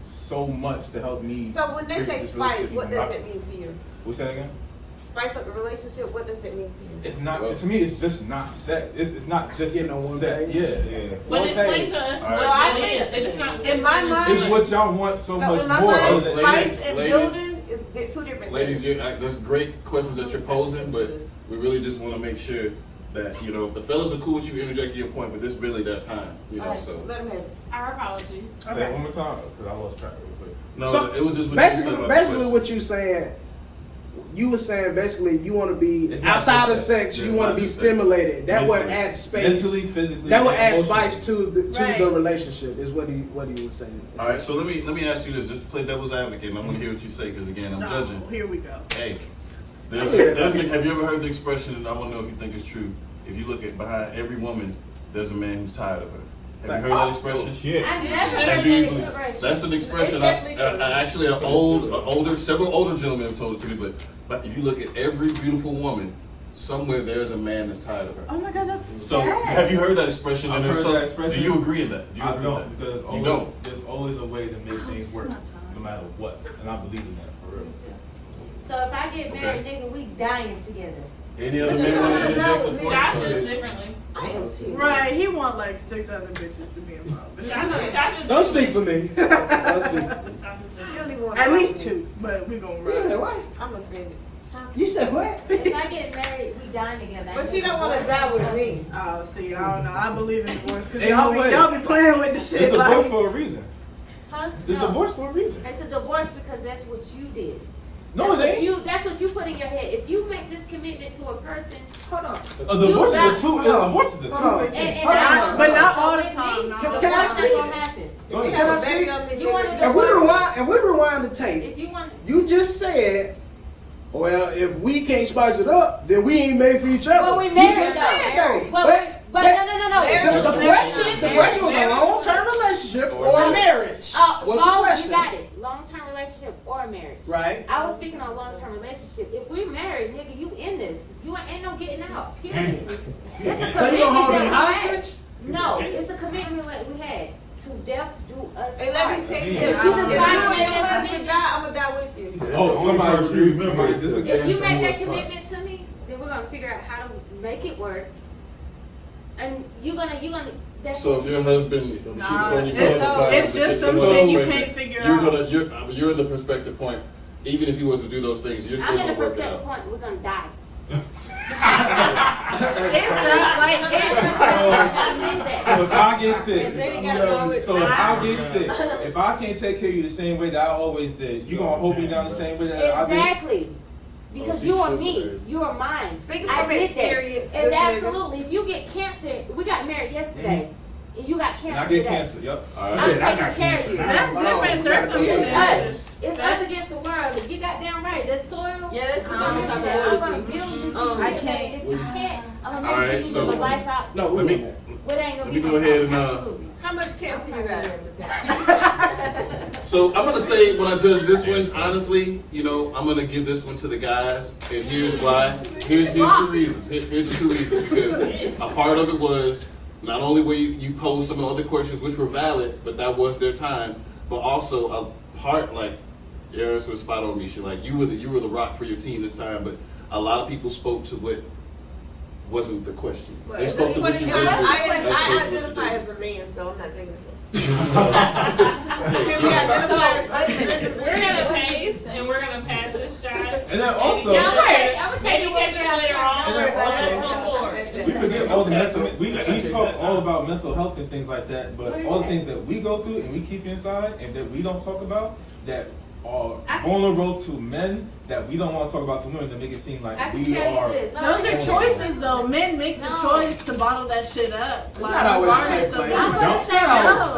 so much to help me. So when they create say this spice, relationship. what does it mean to you? What's that again? Spice up the relationship, what does it mean to you? It's not. To me, it's just not sex. It's not just Getting on one sex. page? Yeah. But explain to us what it is. If it's not sex, in my then mind, It's what y'all want so no, much in my more. mind, Other than spice sex. and Ladies. building is two different Ladies, things. there's great questions that you're posing, but we really just want to make sure that, you know, the fellas are cool with you interjecting your point, but this really that time, you know, Alright, so. let him have it. Our apologies. Say it one more time, because I lost track real quick. No, So, it was just what you said about basically the question. what you saying. You were saying basically you want to be It's not outside of just sex. sex. You want It's to be not just sex. stimulated. That would Mentally. add space. Mentally, physically, That would and add emotionally. spice to the Right. relationship. Is what he was saying. All right, so let me ask you this, just to play devil's advocate, and I want to hear what you say, because again, I'm No, judging. here we go. Hey, have you ever heard the expression, and I want to know if you think it's true, if you look at behind every woman, there's a man who's tired of her. Have you heard that expression? Shit. I never heard Have that you- expression. That's an expression. It's definitely true. Actually, several older gentlemen have told it to me. But if you look at every beautiful woman, somewhere there's a man that's tired of her. Oh my God, that's So sad. have you heard that expression? I've And there's heard some- that expression. Do you agree in that? Do you I agree with don't, because You don't. there's always a way to make things it's work, not time. no matter what. And I believe in that, for real. So if I get married, nigga, we dying together. Any other men want to interject the point? Shot is differently. I am pissed. Right, he want like 6 other bitches to be involved. Shot is Don't speak for me. Don't speak for me. You don't even want At to least talk to me. 2, but we gonna You said ride. what? I'm offended. You said what? If I get married, we dying together. But she don't want to die with me. Oh, see, I don't know. I believe in divorce because Ain't y'all, no way. y'all be playing with the shit. It's divorce Like, for a reason. Huh? It's No. divorce for a reason. It's a divorce because that's what you did. No, that's it ain't. That's what you put in your head. If you make this commitment to a person, Hold on. A divorce is got- a two. It's a divorce is a Hold on. two-way and, thing. and Hold on. but not so all the with time. me, No. the Can I divorce not speak? gonna happen. Go We ahead. have a I baby speak? on me. You want to If we rewind the tape, If you want, you just said, well, if we can't spice it up, then we ain't made for each other. well, we You married just said though. though. But no. The question was a long-term relationship or marriage. What's the question? You got it. Long-term relationship or marriage. Right. I was speaking on long-term relationship. If we married, nigga, you in this. You ain't no getting out. Period. It's a So you gonna hold commitment him that we had. hostage? No, it's a commitment that we had to death do us Hey, let me part. tell you, If if you you decide to and make your that husband commitment, die, I'm gonna die with you. Oh, somebody agree. Somebody disagree. if you make that commitment to me, then we're gonna figure out how to make it work. And you're gonna. That's So if your husband cheats on you, it's just some shit you can't figure out. You're in the perspective point. Even if he was to do those things, you're still I'm in the gonna work it perspective out. point. We're gonna die. It's not like I meant that. So if I get sick, And then he gotta go with so if I get sick, if I can't take care of you the same way that I always did, you gonna hold me down the same way that I did? Exactly. Because she you are should me. there. You are mine. Speaking I from did experience, that. And this nigga- absolutely, if you get cancer, we got married yesterday. And you got cancer And I get today. cancer. Yep. I'm taking care of you. That's different It's circumstances. us. It's us against the world. You got damn right. That soil. Yeah, that's the I'm only type gonna of build loyalty. into I you. can't. If you can't, I'm gonna Alright, make sure you so- live a life out. No, Let we me- won't. What ain't gonna let be me no go ahead and, problem. Absolutely. How much cancer you got? So I'm gonna say when I judge this one, honestly, you know, I'm gonna give this one to the guys, and here's why. Here's 2 reasons. Here's the 2 reasons, because a part of it was not only where you posed some other questions which were valid, but that was their time, but also a part like Eris was spot on, Misha. Like you were the rock for your team this time, but a lot of people spoke to what wasn't the question. They spoke to what you really did. I as opposed to what you identify did. as a man, so I'm not taking it. Can we identify as us? We're gonna pace and we're gonna pass this shot. And then also, Now, I'm gonna tell Maybe you what catch us later on. And then Let's also- move forward. we forget all the mental. We talk all about mental health and things like that, but all the things that we go through and we keep inside and that we don't talk about, that are I can- vulnerable to men that we don't want to talk about to women to make it seem like I can we tell you are. this. Those are choices though. Men make the No. choice to bottle that shit up. Like, not always the regardless same of place. I'm gonna say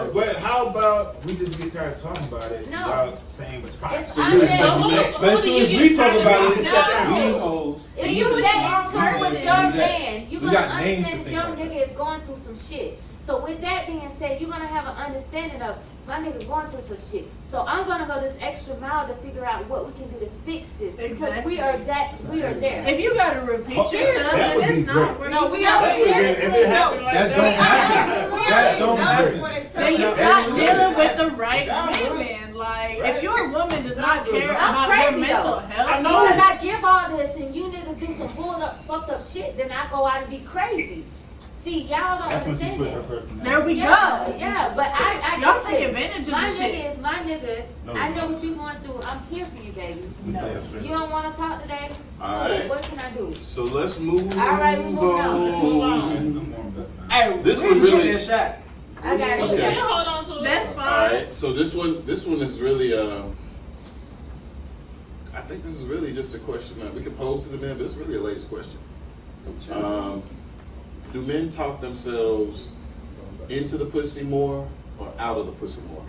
no. But how about we just get tired of talking about it No. without saying the spot? If So I'm you that- expect Who- me who But as do soon you as get we talk tired about of? it, No. we need hoes. If You you was that wrong in tune with with it. your We got- man, you're we gonna got names for understand that things your like nigga is going through some shit. So with that being said, you're gonna have an understanding of my nigga going through some shit. So I'm gonna go this extra mile to figure out what we can do to fix this. Because Exactly. we are there. If you gotta repeat Oh, yourself, that then would it's be not great. where No, you we supposed are to be. If it happened like That that, don't happen. That don't happen. Then you're not dealing with the right man. Like, if your woman does not care I'm about your crazy mental though. health, Because I give all this and you niggas do some fucked up shit, then I go out and be crazy. See, y'all don't that's when she understand switched her that. personality. there we Yeah, go. yeah, but I Y'all get take this. advantage of My the nigga shit. is my nigga. No, I you're know not. what you going through. I'm here for you, baby. Let me tell you straight. You don't want to talk today? Alright. What can I do? So let's move All right, we moving on. Let's move on. I'm warmed up now. Hey, This we was need to really- get that shot. I got it. Okay. Yeah, hold on to it. That's fine. Alright, so this one is really I think this is really just a question that we can pose to the men, but it's really a ladies' question. Do men talk themselves into the pussy more or out of the pussy more?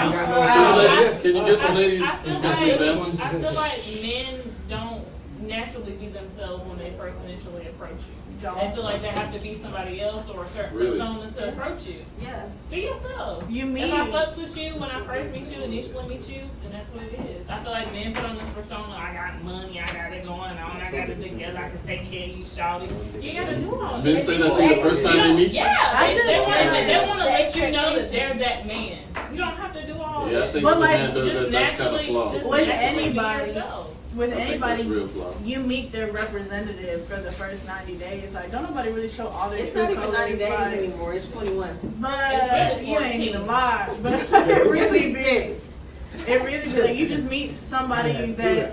Can you get some ladies? I Can feel you get some examples? like men don't naturally be themselves when they first initially approach you. They feel like they have to be somebody else or a certain Really? persona to approach you. Yeah. Be yourself. You If mean- I fucked with you when I first meet you, initially meet you, then that's what it is. I feel like men put on this persona, I got money, I got it going on, I got it together, I can take care of you, shawty. You gotta do all Men that. say that to you the first time they meet you? Yeah, I they just want feel to like let you know that they're that man. You don't have to do all Yeah, I that. think But if a like, man does that, that's kind of flawed. just With naturally be anybody, yourself. with I think that's anybody, real flawed. you meet their representative for the first 90 days. Like, don't nobody really show all their It's true not even colors. 90 days like, anymore. It's 21. but really you ain't 14. even lie. But it really be. It really be like you just meet somebody that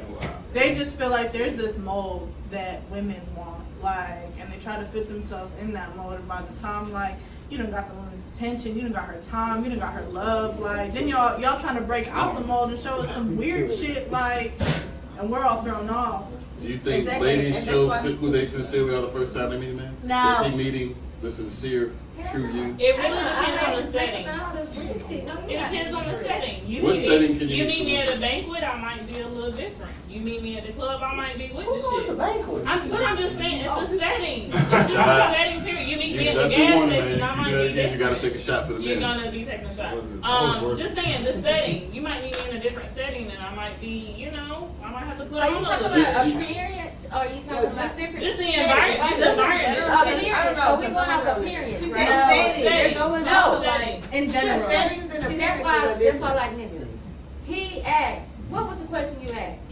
they just feel like there's this mold that women want, like, and they try to fit themselves in that mold. And by the time, like, you done got the woman's attention, you done got her time, you done got her love, like, then y'all trying to break out the mold and show us some weird shit, like, and we're all thrown off. Do you think Exactly, ladies and show that's why- who they sincerely are the first time they meet a man? No. Is he meeting the sincere, true you? It really depends on the setting. It It depends on the setting. You What meet setting can you you use meet me this? at a banquet, I might be a little different. You meet me at the club, I might be with Who the going to shit. banquets? I'm just saying, it's the setting. It's just the setting, period. You meet me at the That's gas the warning, station, I man. might You do that be again, you gotta different. take a shot for the You're men. gonna be taking a shot. That was worth Just saying, the setting. You might meet me in a different setting, and I might be, I might have to put Are on you a talking little about bit. appearance or are you talking about Just the environment. Just the environment. appearance? So we going off appearance, She right? said No, they're setting. going No, off, setting. like, in Just general. settings and see, that's why I like niggas. He asked, what was the question you asked?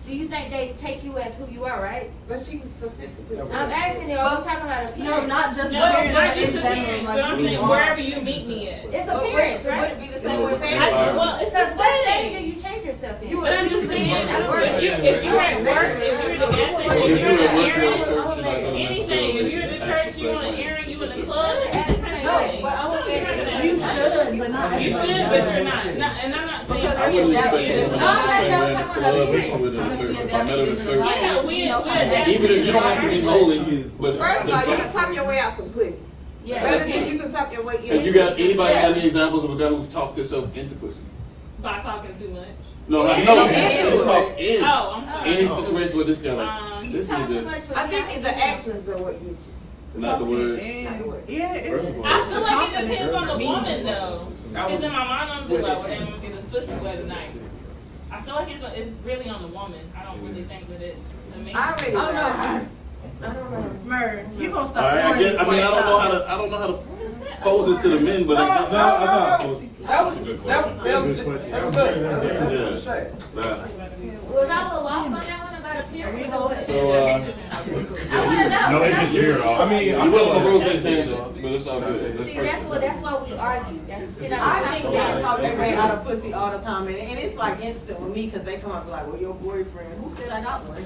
Do you think they take you as who you are, right? But she specifically said. I'm asking you, are we talking about appearance? No, not just No, appearance, not but just in general. appearance, Like, but I'm who saying you are. wherever you meet me at. It's appearance, Would right? it be the same with I- family? Well, it's Because the what setting do setting. you change yourself in? But I'm just saying, I don't if you're at work, if you're at the gas station, If if you're you're at at work, the you're at errand, church, you're not gonna anything, necessarily if you're at the act church, the you same on an way. errand, you in the You club, should it's the act the same same way. way. But I want You should, but not You everybody should, but does. you're not. And I'm not saying Because I wouldn't Yeah, expect you to yeah. come out the same No, way in the that's club not as you would in the church. If I met her in the church, Yeah, we adapt. even if you don't have to be holy, but First of all, you can talk your way out some pussy. Yeah. Better than you can talk your way in. if you got anybody got any examples of a guy who talked himself into pussy? By talking too much. No, Yeah. no, he talk in Oh, I'm sorry. any situation with this guy. Like, You this talk too nigga, much, but I you think have the to actions are what get you. not the words. Yeah, it's, First of all- I it's feel the like it confidence. depends on the Me. woman though. Because in my mind I'm be like, well, damn, I'm gonna get this pussy wet tonight. I feel like it's really on the woman. I don't really think that it's the man. I already I don't know. I don't know. Murd, you gonna All stop right, I pouring guess. this I mean, white shot. I don't know how to pose this to the men, but I guess. That was good. That was good. Yeah. Straight. Nah. Was I a little lost on that one about appearance? or what? So, I wanna know. No, it's just weird. I mean, you I went feel on a like rose tangent, but it's all good. See, that's why we argue. That's the shit I I'm think talking men about. talk their way out of pussy all the time, and it's like instant with me because they come up like, well, your boyfriend, who said I got one?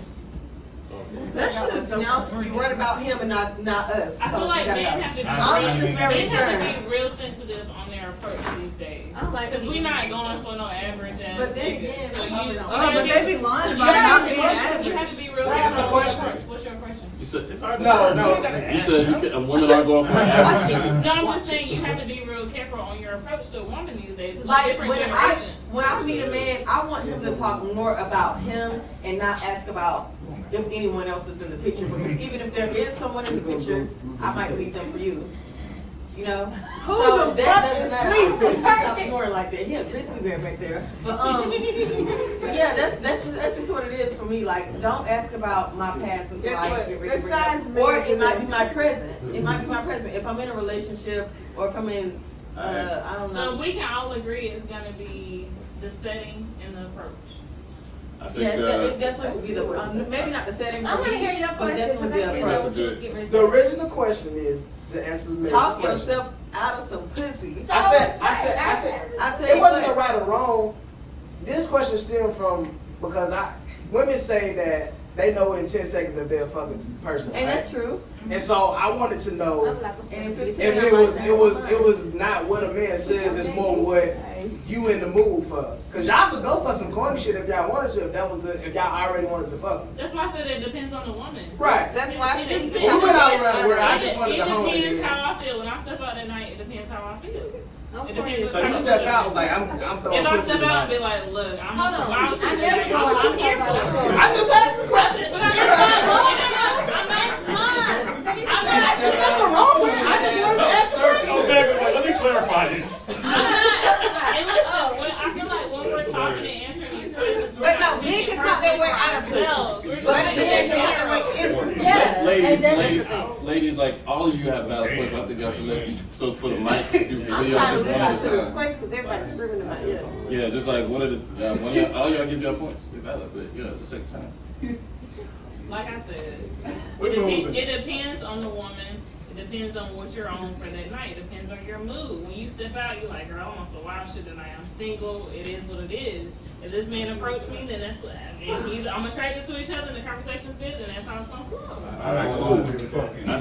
That shit is so. You worried about him and not us. I feel like men have to be real sensitive on their approach these days. Because we're not going for no average ass. But then again, but they be lying about not being average. You have to be real That's a question. What's your question? You said it's hard. No. You said women are going for an average. No, I'm just saying you have to be real careful on your approach to a woman these days. It's a like different when generation. when I meet a man, I want him to talk more about him and not ask about if anyone else is in the picture. Because even if there is someone in the picture, I might leave them for you. You know? Who So the that fuck doesn't is matter. sleeping? Stop snoring like that. Yeah, grizzly bear back there. But yeah, that's just what it is for me. Like, don't ask about my past until I get ready to bring it up. Or it might be my present. It might be my present. If I'm in a relationship or if I'm in, I don't know. So if we can all agree it's going to be the setting and the approach. I think Yes, it definitely would be the maybe not the setting. I want to hear your question because I didn't know what you was getting ready to The say. original question is to answer Mary's Talk question. yourself out of some pussy. So I said, I tell it you wasn't a what. right or wrong. This question stemmed from because women say that they know in 10 seconds if they're a fucking person, And right? that's true. And so I wanted to know I'm like, And if it was not what a man says, it's more what you in the mood for. Cause y'all could go for some corny shit if y'all wanted to, if y'all already wanted to fuck. That's why I said it depends on the woman. Right. That's why I said It We went all around the world. I just wanted it to hone it depends in. how I feel. When I step out at night, it depends how I feel. It depends. So you step out, it's like I'm throwing If I pussy step out and be tonight. like, look, I'm Hold on some on. wild I shit never tonight. thought I'm here for it. I just asked the question. But I'm not There's nothing wrong with it. I just wanted to ask the question. Okay, but let me clarify this. And listen, when, I feel like when we're talking and answering these questions, we're But not no, men speaking can talk their way personally out of for ourselves. We're But just men speaking can talk their general. way into it. Yeah. And that's the thing. Ladies, like all of you have valid points, but I think y'all should let each. So for the mics, you can I'm hear trying to just listen one at to a this time. question because everybody's screaming in my ear. Yeah, just like one of the all y'all give your points. They're valid, but you know, at the same time. Like I said, We're moving. it depends on the woman. It depends on what you're on for that night. It depends on your mood. When you step out, you're like, girl, I'm on some wild shit tonight. I'm single. It is what it is. If this man approach me, then that's what. I'm attracted to each other, and the conversation's good, then that's how it's gonna go.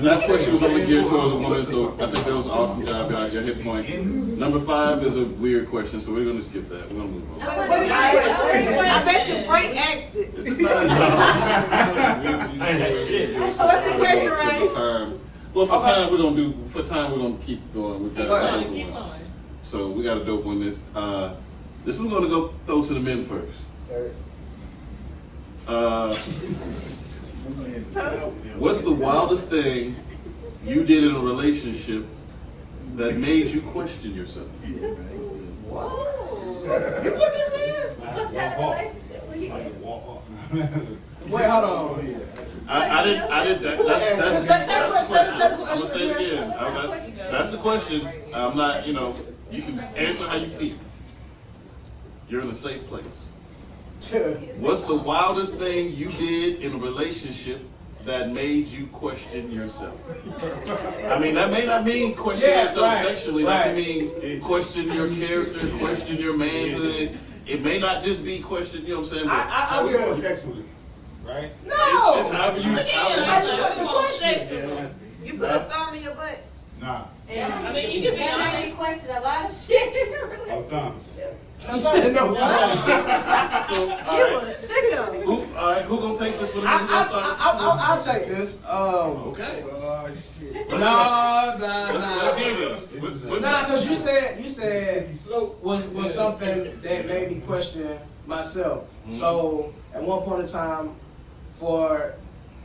That question was only geared towards a woman, so I think that was an awesome job, y'all. Your hit point. Number 5 is a weird question, so we're gonna skip that. We're gonna move on. I bet you Frank asked it. This is not. So what's the question, Ray? For time. Well, for time we're gonna keep going. We got some dope Keep ones. going. So we got a dope one. This one's gonna go throw to the men first. What's the wildest thing you did in a relationship that made you question yourself? What? You put this in? What kind of relationship were you in? Wait, hold on. I did that. That's the question. I'm gonna say it again. That's the question. I'm not, you can answer how you feel. You're in a safe place. What's the wildest thing you did in a relationship that made you question yourself? I mean, that may not mean question yourself sexually. That can mean question your character, question your manhood. It may not just be question, you know what I'm saying? How we going sexually, right? No! It's however you, How you took the question? You put a thumb in your butt. Nah, I mean, you can be That made honest. me question a lot of shit in your all relationship. the times. So, all right, who gonna take this for the minute? I'll take this. Okay. Let's hear this. Nah, because you said was something that made me question myself. So at one point in time, for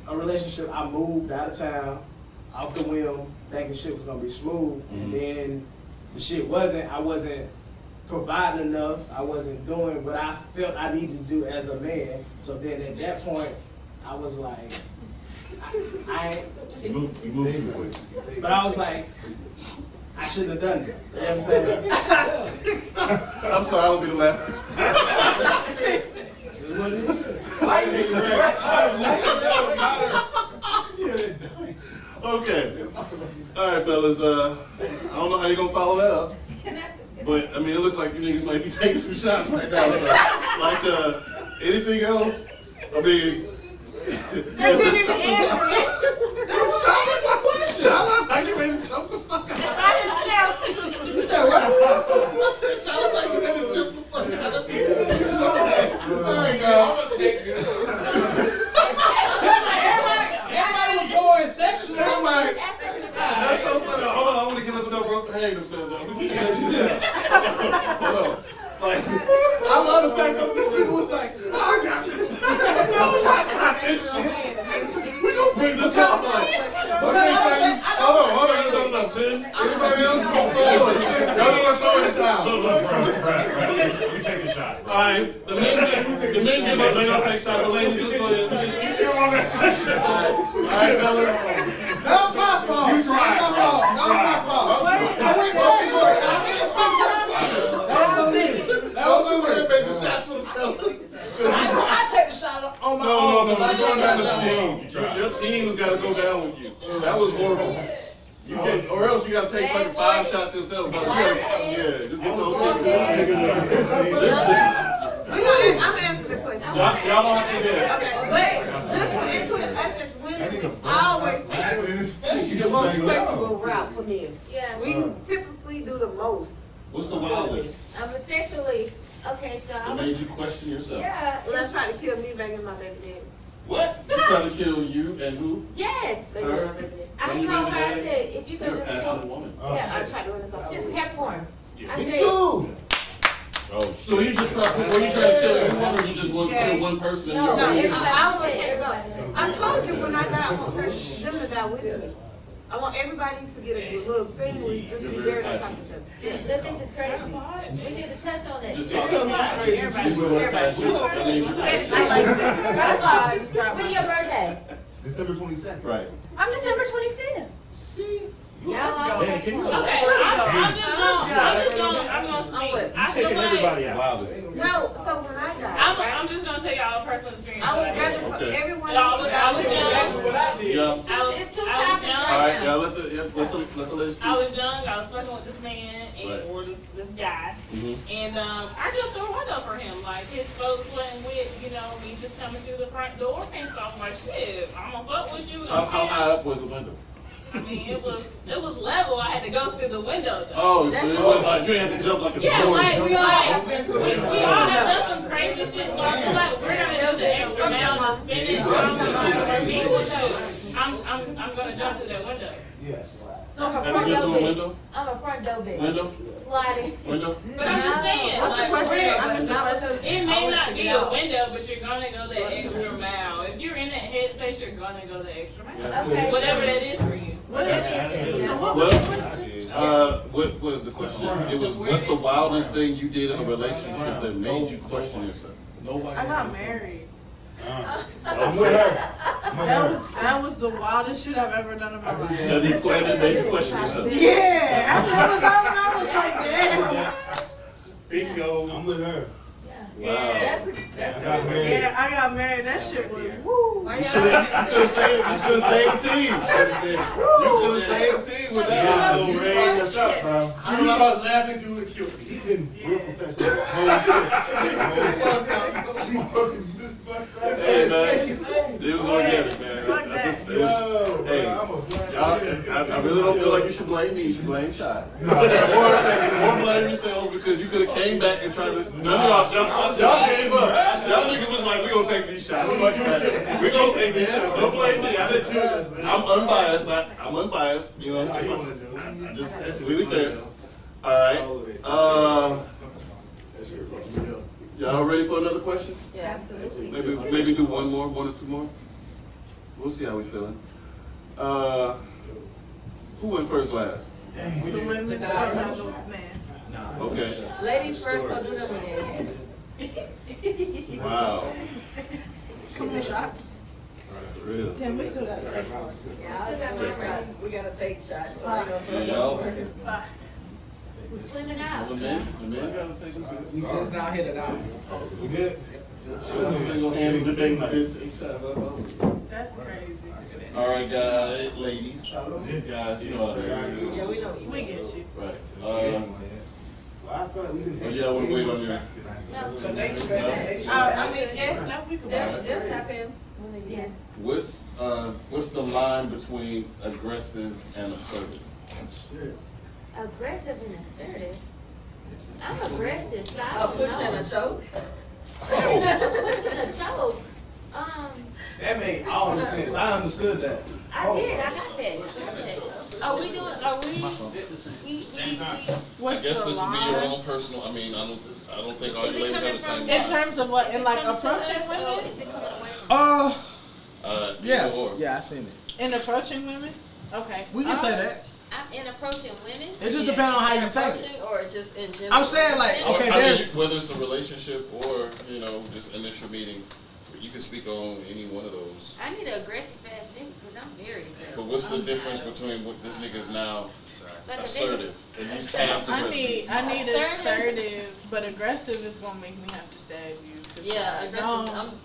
a relationship, I moved out of town, off the whim, thinking shit was gonna be smooth, and then the shit wasn't. I wasn't providing enough. I wasn't doing what I felt I needed to do as a man. So then at that point, I was like, I You moved too quick. but I was like, I shouldn't have done it. You know what I'm saying? I'm sorry, I don't be laughing. Okay. All right, fellas. I don't know how you're gonna follow that up, but I mean, it looks like you niggas might be taking some shots right now. So, like, anything else? I mean, That didn't even answer it. Shut up! I get ready to jump the fuck out. I You said what? I said shut up! I get ready to jump the fuck out of here. All right, guys. Everybody was going sexually. Everybody. That's so funny. Hold on, I want to give up enough rope to hang themselves. I'm gonna keep that shit down. Hold on. Like, I love the fact that this nigga was like, oh, I got this. I got this shit. We gonna bring this up. Like, okay, hold on, no, Ben. Everybody else go forward. Y'all gonna throw it down. Right. We take a shot. All right, the men give up. They gonna take shots. The ladies just go ahead. All right, fellas. That was my fault. You tried. That was my fault. I went That was over there making shots for the fellas. I take the shot on my No, own. you're going down as a team. Your team's got to go down with you. That was horrible. You can't, or else you got to take fucking 5 shots yourself. But just get the whole team. I'm gonna answer the question. Y'all don't have to do that. Okay, but just for input, us as women, I always take the most flexible route for men. Yeah. We typically do the most. What's the wildest I'm sexually, okay, so that I'm, made you question yourself? yeah. When I tried to kill me back in my baby daddy. What? You trying to kill you and who? Yes. Back in my baby daddy. I When you told baby her, I daddy? said, if you You're a could passionate woman. yeah, I tried to run this off. she's Capricorn. Yeah. I Me said, too. Oh, so you just try? Were you trying to kill everyone, or you just wanted to kill one person? in your no, family? everybody, I would say everybody. I told you when I die, I want them to die with me. I want everybody to get a little thing where you just be buried on top of each other. That bitch is crazy. We need to touch on that. Just tell me how crazy you is with passion. That means you're I passionate. like that. That's how I describe When it. your birthday? December 22nd. Right. I'm December 25th. Y'all all Dan, can you Okay, I'm gonna speak. I feel taking like, everybody out? Wildest. No, so when I die, I'm just gonna tell y'all a personal experience. I would that I had. rather for Okay. everyone And I was young. What I did. Yeah. It's two I was topics young. All right, right yeah. now. Let the ladies speak. I was young. I was fucking with this man Right. or this guy, Mhm. and I jumped through a window for him. Like his folks wasn't with, me just coming through the front door. And so I'm like, shit, I'm gonna fuck with you. How high up was the window? I mean, it was level. I had to go through the window though. Oh, so it wasn't like you didn't have to jump like a Yeah, story. like we all have done some crazy shit. So I feel like we're gonna do the extra mile and spend it. For me, I'm gonna jump through that window. Yes. So I'm a Have you front been door through a bitch. window? I'm a front door bitch. Window? Sliding. Window? But I'm just saying, What's the like, question? I missed the question. it may not be a window, but you're gonna go the extra mile. If you're in that headspace, you're gonna go the extra mile. Okay. Whatever that is for you. What is it? So what was the question? What was the question? It was, what's the wildest thing you did in a relationship that made you question yourself? Nobody. I got married. I'm with her. That was the wildest shit I've ever done in my life. That made you question yourself. Yeah, after it was over, I was like, damn. Bingo. I'm with her. Wow. I got married. Yeah, I got married. That shit was woo. You should have saved the team. You could have saved the team with that. Little rain, what's up, bro? I was about laughing, dude, it killed me. He's been real professional. Holy shit. Smoking this fuck right Hey man, it was organic, man. Fuck that. Yo, Hey, bro, I almost laughed. I really don't feel like you should blame me. You should blame Shy. Or blame yourselves because you could have came back and tried to. None of y'all gave up. Y'all niggas was like, we gonna take these shots. Fuck that. We gonna take these shots. Don't blame me. I didn't do it. I'm unbiased. I'm unbiased. You know what I'm saying? Just completely fair. All right. Y'all ready for another question? Yeah, absolutely. Maybe do one or two more. We'll see how we feeling. Who went first last? The women, the man. Okay. Ladies first, so do the men. Wow. Come on, shots. For real. Tim, we still got to take one. We gotta take shots. So Yeah, y'all. Who's slimming out? The men gotta take them too. We just now hit it out. We good? Single-handedly did take shots. That's awesome. That's crazy. All right, guys, ladies, guys, you know how that is. Yeah, we know you. We get you. Right. Well, I feel like we can. Oh, yeah, I wanna wait on you. They'll step in. Yeah. What's the line between aggressive and assertive? Aggressive and assertive. I'm aggressive, so I A don't push know. and a choke. Push and a choke. That made all the sense. I understood that. I did. I got that. Are we doing? Are we? What's I guess the this would be your line? own personal. I mean, I don't think all Is you it ladies have coming the same from- In line. terms of what? In like Coming to approaching us, or women? is it coming away from Yeah. Yeah, I seen it. In approaching women? Okay. We can say that. I'm in approaching women. It just depends on how you take it. Approaching or just in general? I'm saying like, Or, okay, I mean, there's whether it's a relationship or just initial meeting, you can speak on any one of those. I need an aggressive ass nigga because I'm very aggressive. But what's the difference between what this nigga's now Like a assertive nigga- and he's past I aggressive? need Assertive. assertive, but aggressive is gonna make me have to stab you. 'Cause Yeah, aggressive.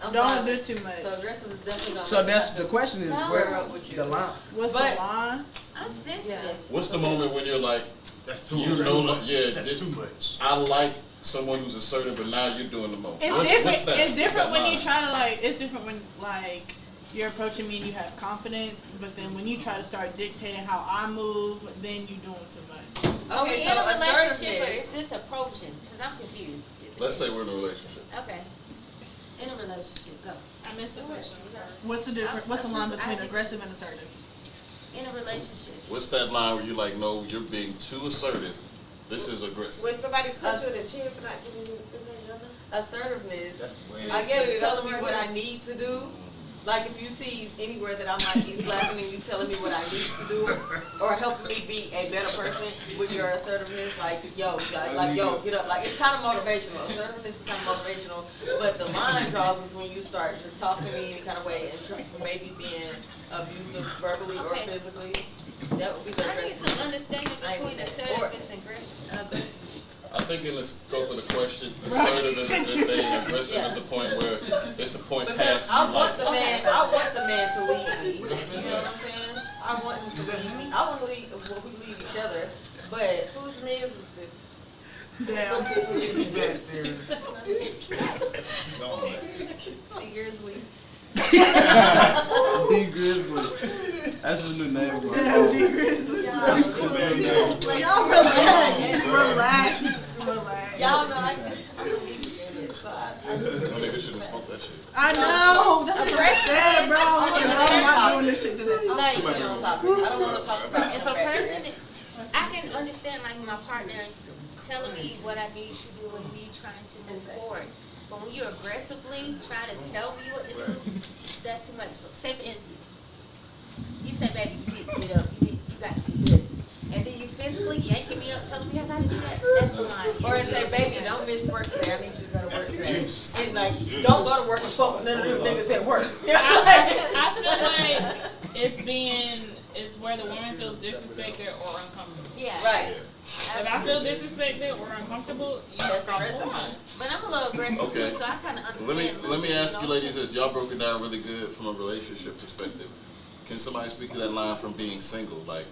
I'm don't fine. do too much. So aggressive is definitely gonna. so that's the question is No. where Up with you. the line. What's But- the line? I'm sensitive. What's the moment when you're like, That's too you much. know, yeah, That's this- too much. I like someone who's assertive, but now you're doing the most. It's What's different. that? It's What's different that when line? you try to like. It's different when like you're approaching me and you have confidence, but then when you try to start dictating how I move, then you're doing too much. Are we Okay, in so a relationship or assertiveness. is this approaching? Because I'm confused. Let's say we're in a relationship. Okay. In a relationship, go. I missed the question. What's the difference? What's the line I between think- aggressive and assertive? In a relationship. What's that line where you're like, no, you're being too assertive. This is aggressive. When somebody puts you in the chin for not giving you Assertiveness. That's way. I guess telling me what I need to do. Like if you see anywhere that I might be slacking and you telling me what I need to do, or helping me be a better person with your assertiveness, like yo, get up. Like it's kind of motivational. Assertiveness is kind of motivational, but the line draws is when you start just talking to me any kind of way and maybe being abusive verbally or Okay. physically. That would be the I need aggressive. some understanding between Or- assertiveness and aggressiveness. I think in the scope of the question, assertive is a good thing, aggressive is the point where it's the point Because past I you want like. the man. I want the man to lead me. You know what I'm saying? I want him to lead me. I want to lead. Well, we lead each other. But whose man is this? Damn. See, Grizzly. D Grizzly. That's his new name, bro. Damn, D Grizzly. Y'all relax. Relax. Y'all know I can be in it. So I No nigga shouldn't smoke that shit. I know. That's what I said, bro. I'm not doing this shit today. Like, I'm on topic. I don't want to talk about if a person, I can understand like my partner telling me what I need to do and me trying to move forward. But when you aggressively try to tell me what to do, that's too much. So, say for instance, you say, baby, you need to get up, you got to do this. And then you physically yanking me up, telling me I got to do that. That's the line. or say, baby, don't miss work today. I need you to go to work today. And like, don't go to work and fuck with none of them niggas at work. I feel like it's where the woman feels disrespected or uncomfortable. Yeah. Right. If I feel disrespected or uncomfortable, you That's cross the aggressive. line. But I'm a little aggressive Okay. too, so I kind of understand. Let me ask you ladies this. Y'all broke it down really good from a relationship perspective. Can somebody speak to that line from being single? Like,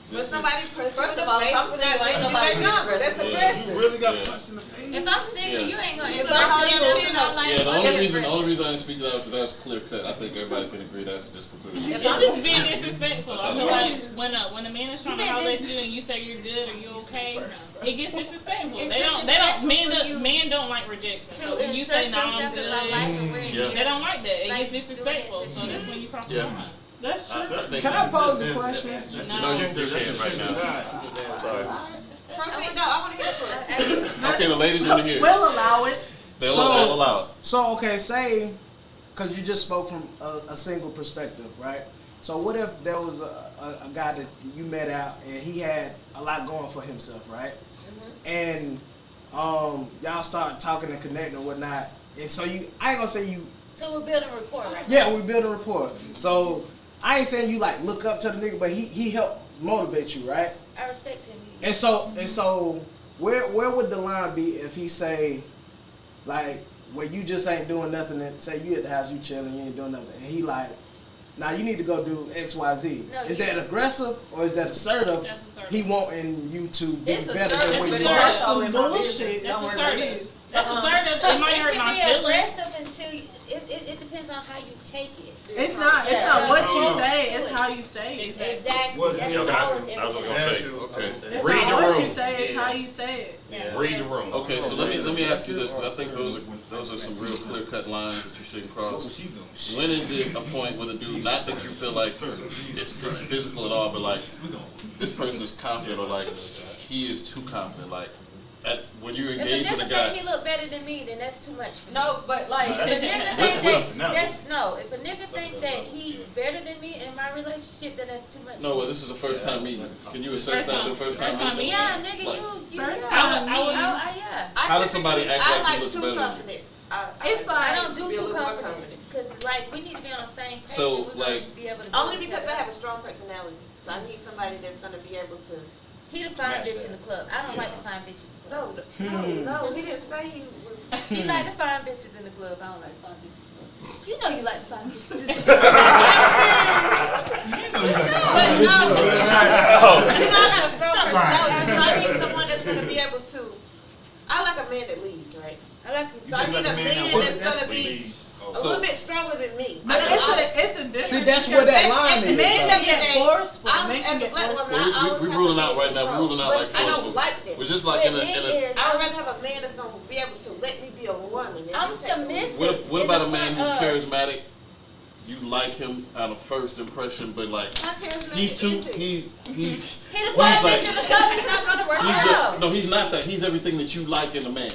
When this is, somebody puts you First in of the all, face I'm for single, not ain't giving you nobody that being number. That's aggressive. aggressive. You really got Yeah. punched in the face. If I'm single, Yeah. you ain't gonna. If If I'm I'm single, single, you know, like. yeah, the I'm only reason aggressive. I didn't speak to that because that was clear cut. I think everybody can agree that's just completely. It's just being disrespectful. That's I all feel right. like when a man is trying to holler at you and you say you're good or you okay, it gets disrespectful. It's Men don't like rejection. So To when you say insert no, I'm yourself in my life and we're Yeah. they don't like that. It Like, gets doing disrespectful. it, So that's when you cross the Yeah. line. That's true. I think Can I pose a question? No, you can right now. Sorry. Proceed. No, I want to hear the question. Okay, the ladies want to hear. We'll allow it. They'll So- allow it. So okay, say, because you just spoke from a single perspective, right? So what if there was a guy that you met out and he had a lot going for himself, right? And y'all start talking and connecting and whatnot, and so I ain't gonna say you. So we're building rapport, right? Yeah, we build a rapport. So I ain't saying you like look up to the nigga, but he helped motivate you, right? I respect him. And so where would the line be if he say, like, where you just ain't doing nothing, and say you at the house, you chilling, you ain't doing nothing, and he like, now you need to go do X, Y, Z. No, Is you- that aggressive or is that assertive? That's assertive. He wanting you to be It's better assertive, than what but you it's are. also in my bullshit. business. That's Don't worry about assertive. it. That's assertive. It might hurt It my can be feelings. aggressive until it depends on how you take it. It's not Yeah. what you Yeah. say, it's how you say it. Exactly. What's That's the- always I was everything. gonna say. Okay. It's Read not the what room. you say, it's how you say it. Yeah. Read the room. Okay, so let me ask you this, because I think those are some real clear cut lines that you shouldn't cross. When is it a point with a dude, not that you feel like it's physical at all, but like this person is confident or like he is too confident, like when you If a engage with a nigga guy. think he look better than me, then that's too much for me. No, but like, If a nigga Wait, think no. if a nigga think that he's better than me in my relationship, then that's too much. No, well, this is the first time meeting. Can you assess that the first time meeting? Yeah, nigga, you. First Yeah. time Yeah. How does somebody act I like he looks too better than you? confident. It's I like, don't do Be a too little more confident because like we need to be on the same page. So, and we're gonna like- be able to Only do each because other. I have a strong personality, so I need somebody that's gonna be able to. He the fine bitch in the club. I don't like the fine bitch in the club. No, he didn't say he was. She like the fine bitches in the club. I don't like fine bitches in the club. You know you like the fine bitches in the club. But no, you know I got a strong personality, so I need someone that's gonna be able to. I like a man that leads, right? I like it. So I need a man that's gonna be a So- little bit stronger than me. but it's a difference. See, that's where that line is. Men can get forceful. I'm Men can as a get black forceful. woman. I Well, always we're have ruling to out be right now. We're control. ruling out But like I don't forceful. like that. We're just like in With a. me In a is, I would rather have a man that's gonna be able to let me be a woman. and I'm you take the lead. submissive. what in about the a man point who's of- charismatic? You like him out of first impression, but like Not charismatic, he's too is it? he's He the he's fine like- bitch in the club. It's not gonna work he's out. no, he's not that. He's everything that you like in a man.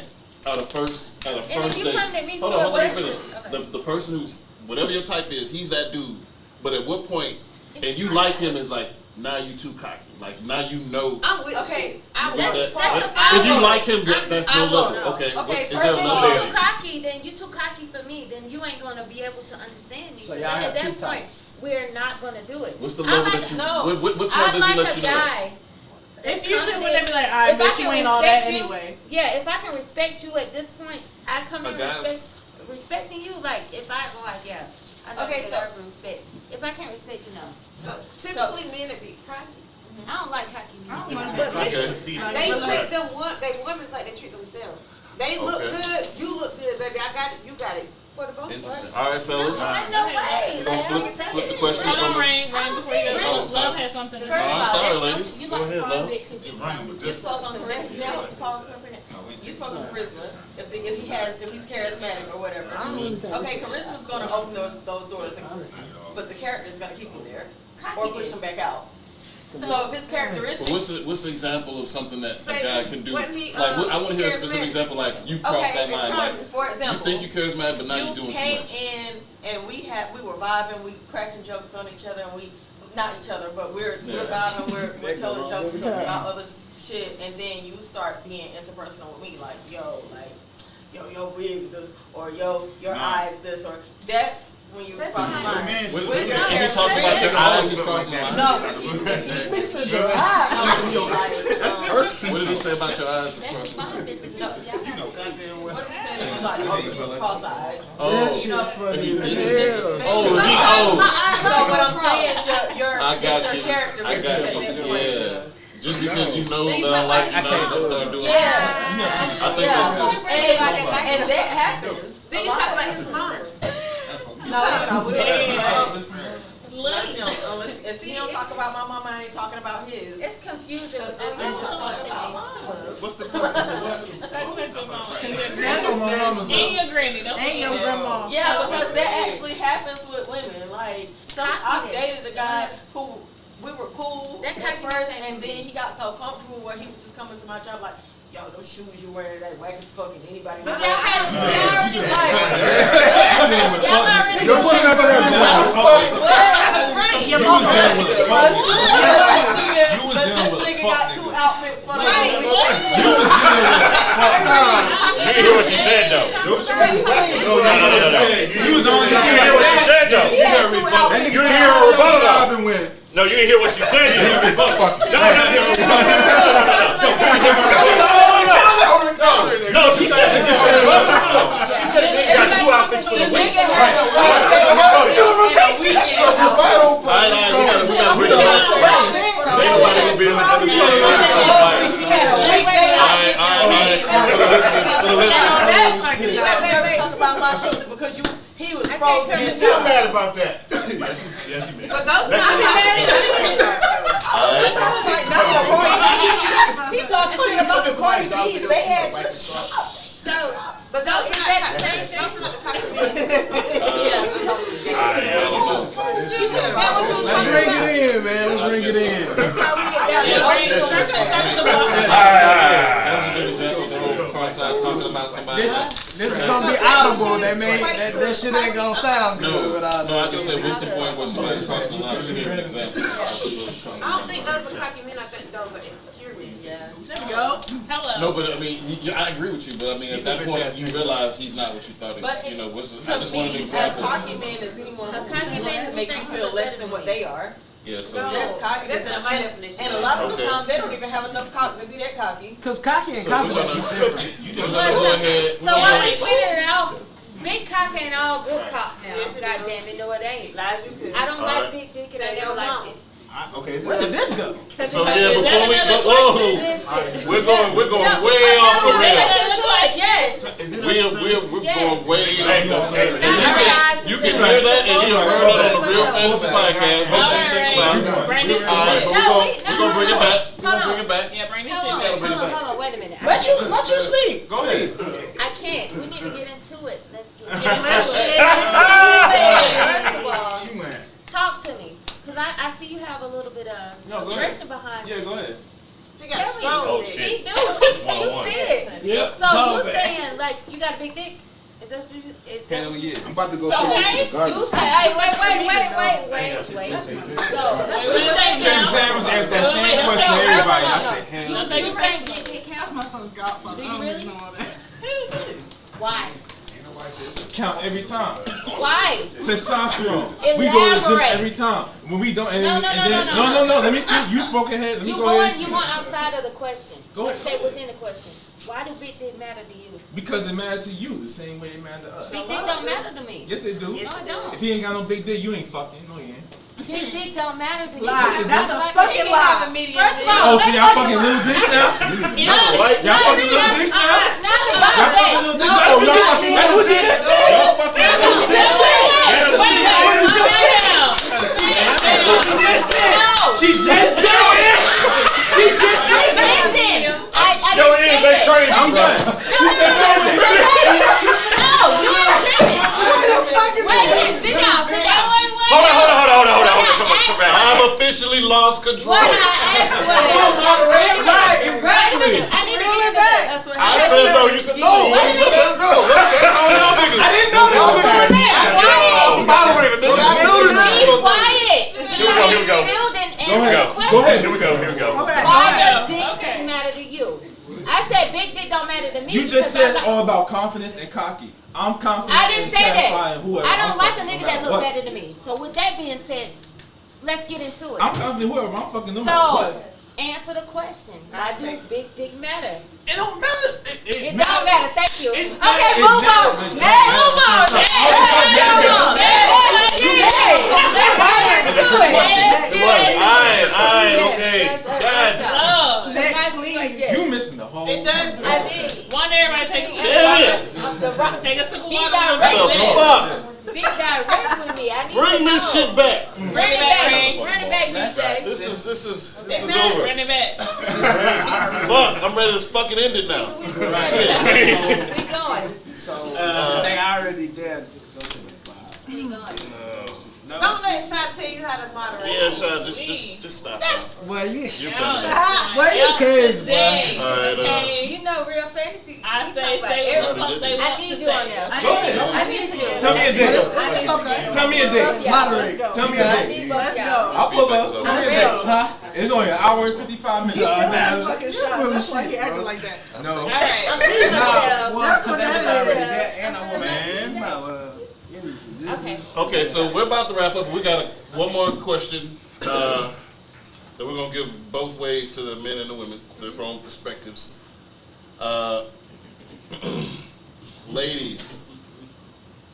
Out of first And if you date. come to me Hold to on, a let me person- finish. okay. The person who's whatever your type is, he's that dude. But at what point, and you like him, is like now you too cocky. Like now you know. I'm with Okay, shit. I That's want the If you fine. like him, that's no I level. won't. Okay. Okay, Is first there of If all- another? you too cocky, then you too cocky for me. Then you ain't gonna be able to understand me. So So y'all then have at that two point, types. we're not gonna do it. What's the I level like- that you? no. What point I does he like let a you know? guy. It's that's usually when they confident. be like, alright, If I bitch, can you ain't all that respect you- anyway. Yeah, if I can respect you at this point, I come in guys- respecting you. Like if I like, yeah, I know Okay, that so- I can respect. If I can't respect you, no. typically men that be cocky. I don't like cocky men. I don't like But Okay. listen, Like, they relax. treat them they women like they treat themselves. They look Okay. good, you look good, baby. I got it, you got it. For the most Interesting. part. All right, fellas. Ain't no way. Gonna Like, flip the question Hold from on, the. Rain, before you Oh, go. I'm sorry. Love has something to First say. of I'm all, sorry, that's- ladies. You Go like ahead, fine love. bitch 'cause you fine. You spoke on charisma. Pause for a second. You spoke on charisma. If he's charismatic or whatever. Okay, charisma's gonna open those doors, but the character's gonna keep him there or push him back out. So if his characteristics. Well, what's the example of something that a Say, guy can do? wasn't he, Like, I want to hear a charismatic? specific example. Like, you crossed Okay, that line. charming, Like, for you example. think you're charismatic, but now You you're doing too came much. in and we were vibing, we cracking jokes on each other, and we not each other, but we're vibing, we're telling jokes about other shit, and then you start being interpersonal with me, like yo, your wig this, or yo, your eyes this, or that's when you That's cross the not- line. Man, When If you're he talks about your eyes, he's crossing the line. No, if he What did he say about your eyes? He's That's the crossing the line. fine bitches. No, You know goddamn well. what he said is like, oh, cross-eyed. Oh, You know, funny this as is- hell. oh, So what I'm saying is I got it's you. your character. I got you. Yeah. Just because you know that I like you, now you start doing Yeah. something. I think that's good. And that happens. Then you talk about his mom. No, we don't. Look, If he don't talk about my mama, I ain't talking about his. it's confusing with I'm this. talking about mama's. What's the point? Talk about your mama. That's nasty. And your granny. Don't Ain't your grandma. Yeah, because that actually happens with women. Like, I've Cockiness. dated a guy who we were cool That at cockiness first, ain't and for then me. he got so comfortable where he would just come into my job like, yo, those shoes you wearing, that whack as fucking anybody. But know. y'all already Like, y'all already You're putting up to right, Your mama. You was but dealing this with a nigga fuck got nigga. two outfits for the Right. week. You didn't hear what she said though. You was on You didn't hear what she said though. He had two That outfits. nigga You didn't hear her rebuttal though. job and went. No, you didn't hear what she said. You didn't hear her rebuttal. No, she said it. She said it got two outfits for the The week. nigga had a one-day outfit and a weekend outfit. about my shoes because he was I frozen. can't You in still time. mad about that? Yes, you may. But those I be mad at you. I was like, no, he talking shit about the Cardi B's. They had just. So, but so is that the same thing? Let's ring it in, man. Let's ring it in. That's how we get Yeah, that. bring it circle the block. That's a good example of the whole car side talking about somebody. This is gonna be audible. That shit ain't gonna sound good without. No, I just said, what's the point where somebody's crossing the line? She gave an example. I don't think those are cocky men. I think those are insecure men. Yeah. There we go. Hello. No, but I mean, I agree with you, but I mean, at that point, you realize he's not what you thought. But I to just me, wanted an a example. cocky man is anyone A who cocky man wants to is make you thinking feel of less better than than what me. they are. Yeah, so. That's cocky. That's not my definition. And a lot of the Okay. time, they don't even have enough cock to be that cocky. Cause cocky and So we're confidence is different. gonna go ahead. So while we spinning it off, big cock ain't all good cock now. God damn it, no it ain't. Lies you too. I don't Alright. like big dick and I Say never your mom. liked it. Okay, Where did this go? So yeah, before we go, Listen. we're going No, way off the let's rails. get into it. Yes. We're Yes. going way off the rails. It's not our You can hear that, and you heard it on the Real Fantasy Podcast. Make sure you check them out. Bring this All right, shit. but we're gonna bring it back. We're Hold gonna bring on. it back. Yeah, bring this Hold shit on, back. hold on, wait a minute. Let you speak. Go ahead. I can't. We need to get into it. Let's get Get into into it. it. First of all, She mad. talk to me. Because I see you have a little bit of No, go aggression behind Yeah, this. go ahead. He Tell got me. strong Oh, dick. shit. He do. One You on one. see it. Yep. So you saying, like, you got a big dick? Is that what you is that Hell what you yeah. I'm about to go So, take hey, it to the You garbage. say, hey, wait. So, Sam was asked that same Wait, question to no, everybody. no, I no. said, hell you yeah. think big dick That's counts? my son's godfather. Do I you don't really? even know all that. Why? Count every time. Why? Testosterone. We go to the gym Elaborate. every time. When we don't, and, No, and then, no. Let me speak. You spoke ahead. Let me You go ahead. going outside of the question. Go Let's ahead. stay within the question. Why do big dick matter to you? Because it mattered to you the same way it mattered to us. Big dick don't matter to me. Yes, it do. No, it don't. If he ain't got no big dick, you ain't fucking. No, you ain't. Big dick don't matter to you. Lie. That's a Like, fucking lie. First of all, Oh, so y'all fucking little dicks now? Y'all fucking little dicks now? it's not Y'all about fucking that. little dicks now? That's what you just said. That's what you just said. She just said it. She just said that. Listen, I Yo, didn't Ian, say they that. trained I'm you. done. No, you ain't tripping. Wait a minute, sit down. Hold on. Come back. I've officially lost control. What I asked was, Right, wait a exactly. minute, I need to get into it. That's what I said no. You said no. Wait a minute. That's all y'all niggas. I didn't know that was Come here, quiet. Moderator, nigga. I knew this Be was quiet. Here we go. Still didn't Go answer ahead. the question. Go ahead. Here we go. Why does dick pic matter to you? I said big dick don't matter to me. You just because said I'm not- all about confidence and cocky. I'm confident. I didn't and say that. satisfying whoever I don't I'm like a fucking, nigga no that matter look what. better than me. So with that being said, let's get into it. I'm confident whoever I'm fucking no matter So what. answer the question. Why do big dick matter? It don't matter. It don't matter. Thank you. It Okay, matters. move It on. matters. Next. Move on. Next. Let's get into it. Let's get into it. Alright, okay. God. Next, please. You missing the whole. It does. I did. One everybody take a sip. Damn it. Of the rock. Take a sip of Be water. direct What with the it. fuck? Be direct with me. I need to Bring know. this shit back. Bring it back. Ring. Bring it back, DJ. This is over. Bring it back. Fuck, I'm ready to fucking end it now. Shit. We going. They already dead. We going. Don't let Shot tell you how to moderate. Yeah, Sean, just stop. Well, you. You're Well, you crazy, boy. Alright, You know, real fantasy. I you say, talk about say everything. what they want I to need you on say. there. Go ahead. I need you. Tell me a date. It's okay. Tell me a date. Moderate. Tell me a I date. need both Let's y'all. go. I'll pull up. Tell me a date. Huh? It's only an hour and 55 minutes. Fucking shots. That's why he acting like that. No. All right. That's what that is. And I'm Man. Okay. Okay, so we're about to wrap up. We got one more question that we're gonna give both ways to the men and the women, their own perspectives. Ladies,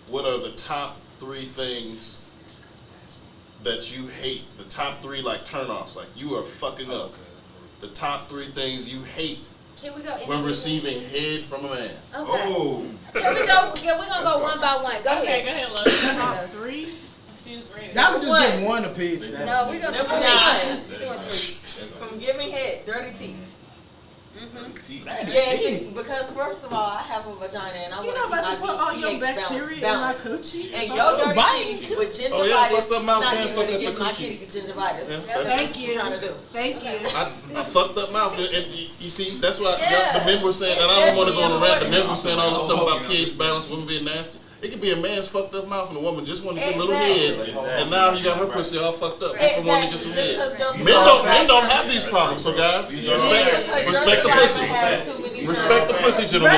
what are the top 3 things that you hate? The top 3 like turnoffs, like you are fucking up. The top 3 things you hate Can we go? When receiving head from a man. Okay. Oh. Can we go? Yeah, we're gonna go one by one. Go Okay, ahead. go ahead, love. 3. She was ready. Y'all can just get one apiece. No, we're gonna do Number one. one. We're doing 3. From giving head, dirty teeth. Teeth. Yeah, because first of all, I have a vagina and I You want know about to my put all your pH bacteria in my balance. coochie? And your dirty teeth with gingivitis, Oh, yeah, fucked up mouth not and getting fucked ready to up give the my coochie. kitty gingivitis. Yeah, That's Thank what you. you're trying to do. Thank you. I fucked up mouth, and you see, that's why Yeah. the men were saying, and I don't want to go on a rant. The men were saying all this stuff Oh, about yeah. pH balance, women being nasty. It could be a man's fucked up mouth and a woman just want to get a little Exactly. head, and now you got her pussy all fucked up just for wanting to get some head. Men don't have these problems, so guys, respect the pussy. Respect the pussy, gentlemen.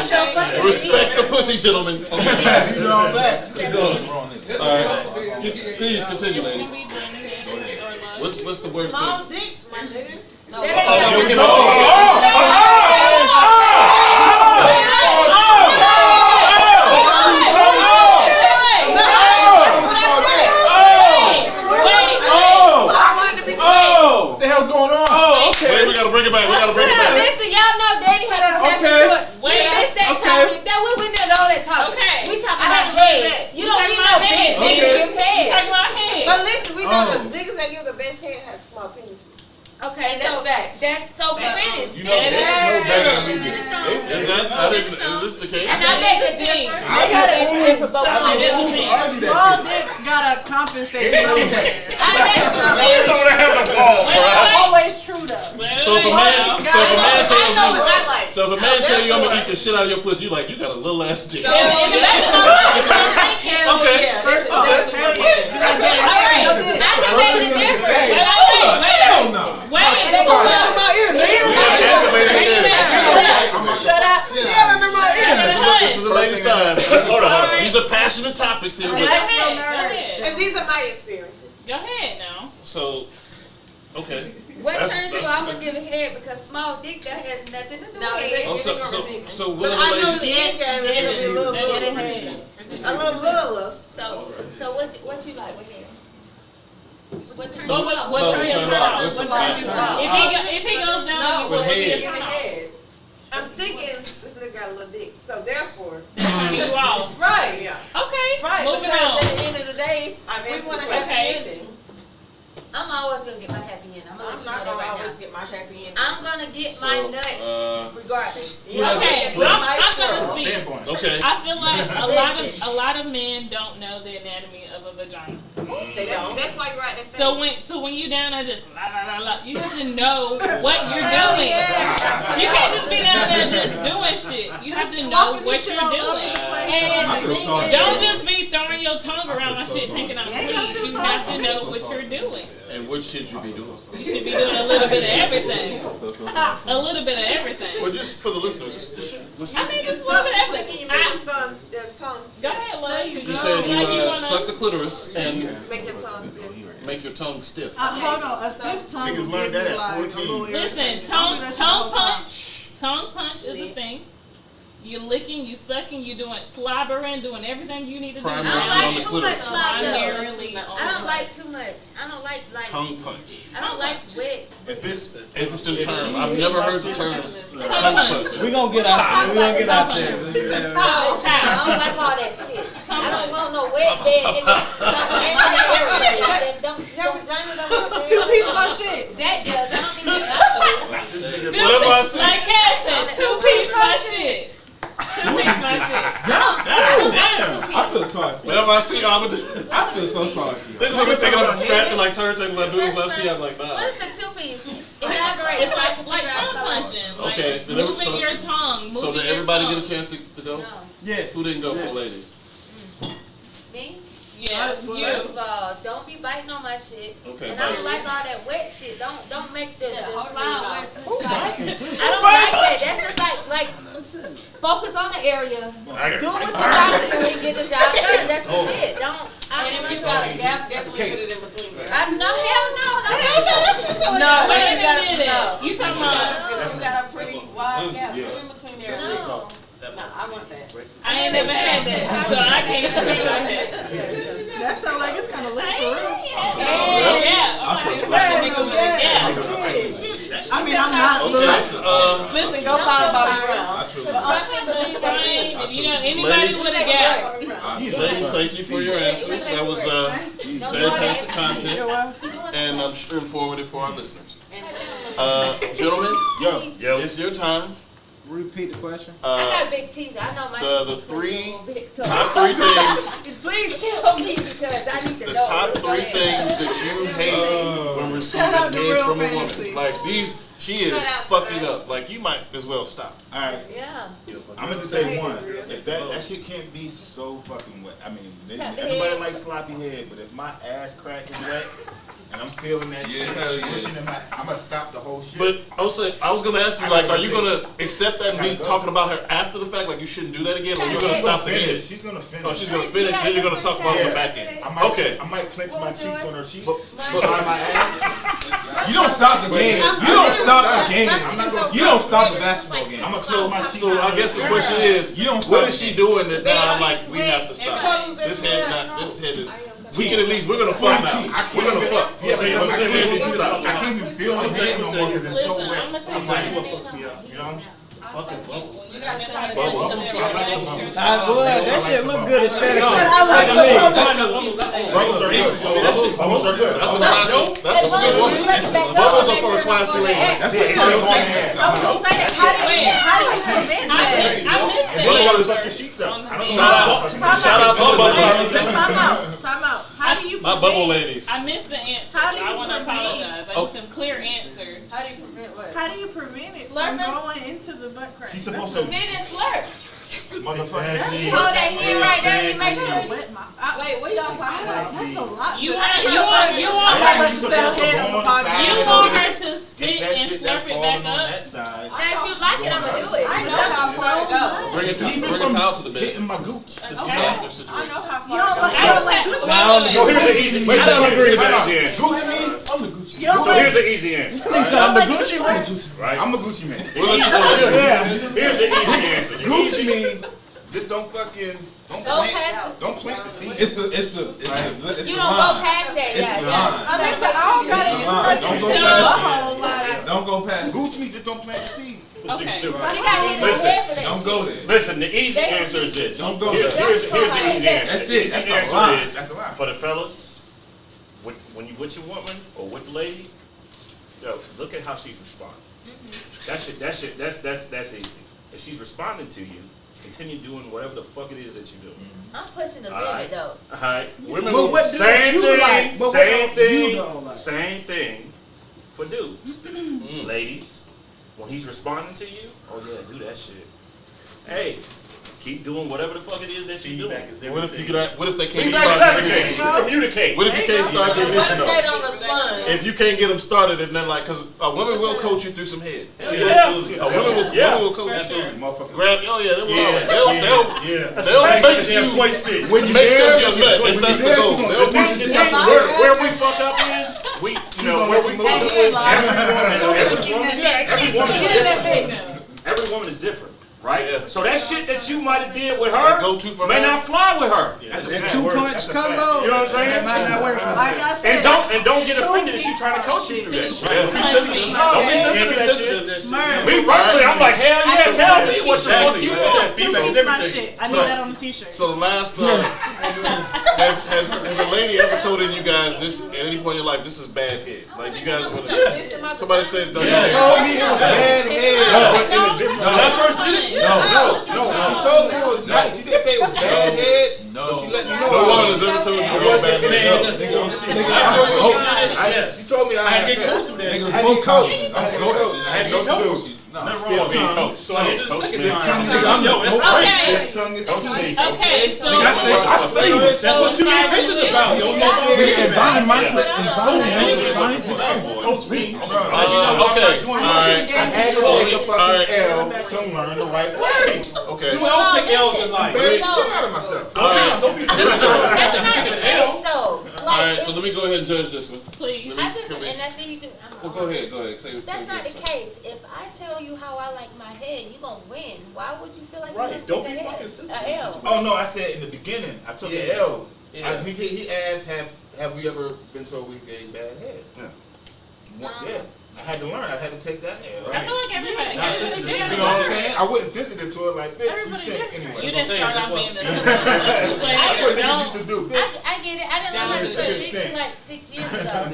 Respect the pussy, gentlemen. These are all facts. All right, please continue, ladies. What's the worst Small thing? dicks, my nigga. No. What the hell's going on? Oh, okay. Wait, we gotta bring it back. Listen, y'all know Daddy had a tap into it. We missed that topic. That we went there all that topic. Okay. We talking about head. You don't need no big dick to give head. Talking about head. But listen, we know the niggas that give the best head have small penises. Okay, And so that's facts. that's so finished. You know better than we do. Is that? Is this the case? And I make a thing. difference. I got a difference for both of them. Small dicks gotta compensate. Always true though. So if a man tell you I'm gonna eat the shit out of your pussy, you like, you got a little ass dick. Hell Okay. yeah, that's First off, exactly what it is. I can make the difference. Hell no. Shut up. This is a lady's time. Hold on. These are passionate topics here. Go But, ahead. And these are my experiences. Go ahead now. so, okay. What That's- turns you? that's- I'm gonna give a head because small dick that has nothing to do No, with it it. Oh, so But what I are the know ladies? the end game is gonna be a little little. So what you like with head? What turns you But on? what turns you on? What's What the turns you on? If he goes down, No, you With will head. give it head. I'm thinking this nigga got a little dick, so therefore, you off. Right. yeah. Okay. Right, Moving because on. at the end of the day, we want a happy Okay. ending. I'm always gonna get my happy end. I'm gonna I'm let you know not that gonna right always now. get my happy ending. I'm gonna get my nut regardless. Yeah, Okay, but I'm nice gonna girl. speak. Standpoint. Okay. I feel like a lot of men don't know the anatomy of a vagina. They don't. That's why you're right there. So when you down there just la la la la, you have to know what you're doing. You can't just be down there just doing shit. You have to know what you're doing. I feel sorry. Don't just be throwing your tongue around my shit thinking I'm pleased. You have to know what you're doing. And what should you be doing? You should be doing a little bit of everything. A little bit of everything. Well, just for the listeners, just I mean, just a little bit of everything. Their tongues. Go ahead, love. you said you suck the clitoris and Make your tongue stiff. make your tongue stiff. Hold on, a stiff tongue Niggas will learned give that you at like a 14. little Listen, irritation. Don't do that shit all tongue the time. punch. Tongue punch is a thing. You licking, you sucking, you doing slobbering, doing everything you need to do. Primarily I don't on like the too much clitoris. slobber. Primarily on I don't the like too much. I don't like Tongue punch. I don't like wet. If it's Interesting term. I've never heard the term tongue tongue punch. punch. We gonna get out there. We gonna get out there. I don't like all that shit. I don't want no wet bed, nigga. Two-piece my shit. That does. I don't need to. Whatever I say. Like Caston, two-piece my shit. Two-piece my shit. I feel sorry for you. Whenever I see you, I'm just. I feel so sorry for you. They just be thinking I'm scratching like turntable. I do this. I see. I'm like, nah. What is a two-piece? Elaborate. It's like tongue punching. Like Okay, did every- moving your tongue. So moving did your everybody tongue. get a chance to go? No. Yes. Who didn't go for the ladies? Me? Yeah, First you. of all, don't be biting on my shit. Okay, And I don't biting. like all that wet shit. Don't make the hold smile me where down. it's just like, I don't like that. That's just like focus on the area. Do what you got to do and get the job done. That's just it. Don't. I And don't if you like got a gap, definitely put it in between there. hell no. No, Wait you a got minute. no. You talking about? If you got a pretty wide gap, put it in between there. No. No, I want that. I ain't never had that, so I can't speak on that. That sounds like it's kind of lit for real. Yeah. I feel I'm like, sorry. nigga with a gap. I mean, I'm not Listen, go follow Bobby Brown. If you know anybody with a gap, Ladies, thank you for your answers. That was fantastic content, and I'm sure informative for our listeners. Gentlemen, Yo. it's your time. Repeat the question. I got big teeth. I know my The teeth three are big, so top three things. Please tell me because I need to The know. top Go three ahead. things that you hate when receiving Shout out to head Real from a Fantasy. woman. Like these, she is Shout out to fucking her. up. Like you might as well stop. All right. Yeah. I'm gonna just say one. If that shit can't be so fucking wet. I mean, Tap the everybody head. likes sloppy head, but if my ass crack is wet and I'm feeling that shit squishing in my, I'm gonna stop the whole shit. But also, I was gonna ask you, like, are you gonna accept that and be talking about her after the fact? Like you shouldn't do that again, or you gonna stop the head? She's gonna finish. Oh, she's gonna finish. Then you're gonna talk about the back end. Okay. I might clench my cheeks on her cheeks. But- my ass. You don't stop the game. You don't stop the game. I'm not gonna You don't stop the basketball game. I'm gonna clench my cheeks. So I guess the question is, You don't what stop is the she game. doing that now? I'm like, we have to stop. This head is. We can at least. We're gonna fuck now. We're gonna fuck. Yeah, but I'm I telling you, need to stop. can't even feel the head no more because it's so listen, wet. I'm gonna tell I'm you like, what fucks me up. you know? Fucking bubble. You got to I like the bubbles. That shit look good aesthetically. Bubbles are good. Bubbles are good. That's a classy. That's a good woman. Bubbles are for a classy lady. That's like I was gonna say, how do you prevent that? I missed What about the the answer. sheets up. I don't Shout out to the bubble ladies. Time out. How do you My bubble ladies. I missed the answer. How do you I want to prevent- apologize. I need some clear answers. How do you prevent what? How do you prevent it from Slurping? going into the butt crack? She's supposed to Spit and slurp. motherfucker. Hold that hand right there. You make sure. Wet my. Wait, what y'all talking about? That's a lot. You I want didn't you know want that. you I want thought her about to sell head on the podcast. you want her to Get spit that and shit that's slurp it falling back on up. that side. Now, if you like it, I'm gonna do it. I know how far to go. Bring a towel to the bed. Hitting my gooch. I know how You far don't to like, go. you don't like good So here's the easy. Wait, I don't agree with time that out. easy answer. Gucci me? I'm the Gucci. You don't So like. here's the easy answer. I'm the Gucci man. Right? I'm a Gucci man. Here's the easy answer. The Gucci easy- me. Just don't fucking Go past. don't plant the seed. It's the You the don't go line. past that. It's Yeah, the yeah. line. I mean, but I don't got It's the line. Don't go past it. Don't go past it. Gucci me, just don't plant the seed. Okay. She got hit in the head for that Don't shit. go there. Listen, the easy answer is this. Don't go Here's there. the easy answer. That's The it. easy That's the answer line. is, That's the line. for the fellas, when you with your woman or with the lady, yo, look at how she's responding. That's easy. If she's responding to you, continue doing whatever the fuck it is that you do. I'm pushing the All limit right. though. Alright. Women But what do Same you thing, like? But what same do you thing, don't like? same thing for dudes. Ladies, when he's responding to you, oh yeah, do that shit. Hey, keep doing whatever the fuck it is that you're doing. What if you could? What if they can't Feedback is start the everything. ignition? Communicate. What if you can't start the What ignition if they though? don't respond? If you can't get them started, and then like, cause a woman will coach you through some head. Yeah. A woman will coach you through. Motherfucker. Grab, oh yeah, they will always. That's They'll the make damn you. play stick. When you make them get nut, that's the goal. They'll make The you thing where we fuck up is we, you know, where we fuck up is every woman is different, right? Yeah. So that shit that you might have did with her Go to for may her. not fly with her. That's a That fact. 2-punch That's a combo. You know what I'm saying? That might not work for me. Like I said, And don't get offended if she's trying to coach you through that shit. Don't be sensitive to that shit. Merge. Me personally, I'm like, hell yeah, tell me what the fuck you want. Two piece my shit. I need that on the t-shirt. So the last, has a lady ever told you guys this at any point in your life? This is bad head. Like you guys would. Somebody said, Told me it was bad head. When I first did it, No. She told me it was not. She didn't say it was bad head. But she let me know. no woman has ever told you you were bad head. She told me I had to get close to that. I had to get coach. I had to get coach. I had to get coach. nothing wrong with being coached. So I did this. Stiff tongue is key. Okay, so I stay. That's what communication is about. Environmental Coach me. Okay. Alright. I had to take a fucking L to learn the right way. Okay. You all take L's in life. Embarrass the shit out of myself. Don't be That's not the case though. Alright, so let me go ahead and judge this one. Please. I just, and I think you can. Well, go ahead. Say That's not what the you case. If I tell you how I like my head, you gonna win. Why would you feel like Right. you Don't take be a fucking head? sensitive. A L. Oh no, I said in the beginning, I took an L. Yeah. He asked, have we ever been told we gave bad head? Yeah. Yeah. I had to learn. I had to take that. I feel like everybody Not has sensitive. it. You know what I'm saying? I wasn't sensitive to it like, bitch, you stink anyway. You didn't start off being the That's what niggas used to do, bitch. I get it. I didn't learn how to suck dick till like 6 years ago.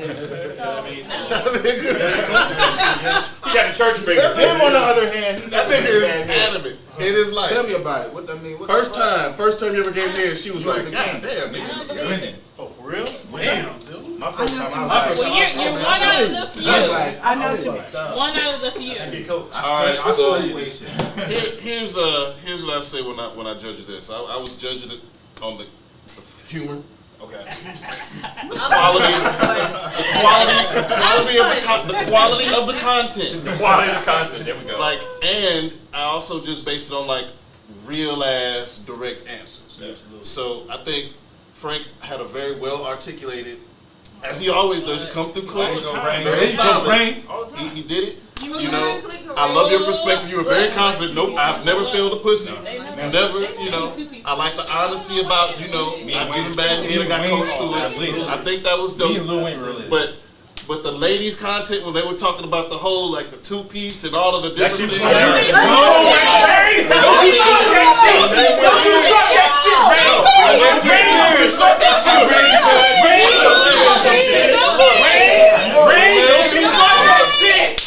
He got the church bigger. Him on the other hand, That nigga is adamant. It is like, tell me about it. What I mean? What first time you ever gave me, she was like, God damn, nigga. Oh, for real? Damn, dude. My first time I was Well, you're one out of the few. I know too much. One out of the few. Alright, so here's what I say when I judge this. I was judging it on the humor. Okay. The quality of the content. The quality of the content. There we go. Like, and I also just based it on like real ass direct answers. Absolutely. So I think Frank had a very well articulated, as he always does, come through clutch. Very solid. He did it. You know, I love your perspective. You were very confident. Nope, I've never failed a pussy. Never, you know. I like the honesty about, you know, I've given bad head, I got coached through it. I think that was dope. But the ladies' content when they were talking about the whole like the 2-piece and all of the different things. Don't you stop that shit! Don't you stop that shit, Ray! Ray, stop that shit, Ray! Ray, don't you stop that shit!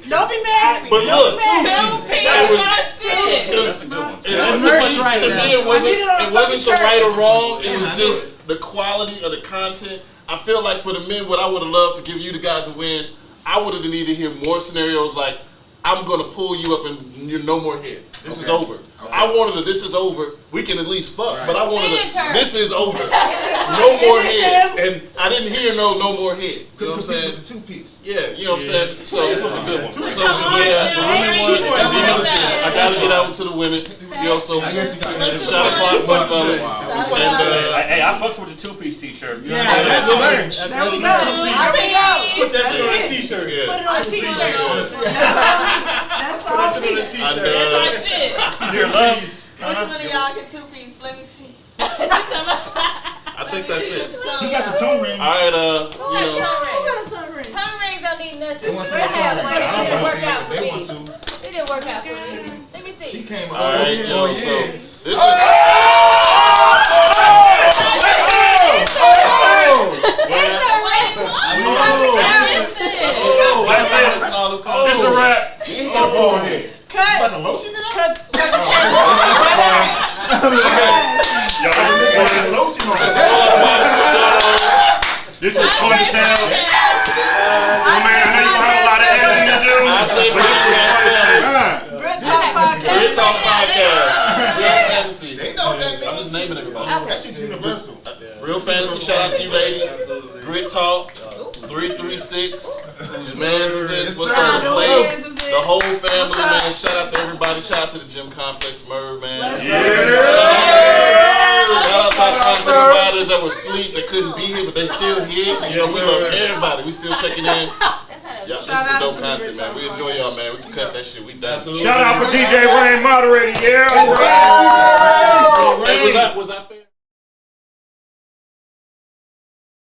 Don't be mad. But look, To me, it wasn't the right or wrong. It was just the quality of the content. I feel like for the men, what I would have loved to give you the guys a win, I would have needed to hear more scenarios like, I'm gonna pull you up and you're no more here. This is over. I wanted a this is over. We can at least fuck, but I wanted a this is over. No more head. And I didn't hear no more head. You know what I'm saying? The 2-piece. Yeah, you know what I'm saying? So This was a good one. So yeah, the women won. I gotta get out to the women. You know, so shot o'clock, my fellas. Hey, I fucks with your 2-piece t-shirt. Yeah, that's a merch. There we go. Put that shit on a t-shirt. Yeah. Put it on a t-shirt. That's all. Put that shit on a t-shirt. That's our shit. Your love. Which one of y'all get 2-piece? Let me see. I think that's it. He got the tongue ring. All right, Who you know. got a tongue ring? Tongue rings don't need nothing. They want I have one. It didn't work out for They me. want to. It didn't work out for me. Let me see. She came up. All right, yo, so this is. This is a wrap. Cut. The lotion in Cut. lotion on This was fun to tell. I know you have a lot of editing to do. I say podcast. Grit Talk Podcast. Grit Talk Podcast. Real Fantasy. They know that. I'm just naming everybody. That shit's universal. Real Fantasy. Shout out to you ladies. Grit Talk. 336. Whose man's is this? What's on the plate? The whole family, man. Shout out to everybody. Shout out to the Gym Complex, Merv, man. Shout out to our content providers that were asleep, that couldn't be here, but they still here. You know, we love everybody. We still checking in. Yeah, this is dope content, man. We enjoy y'all, man. We can cut that shit. We done. Shout out for DJ Rain moderating, yeah. Hey, was that fair?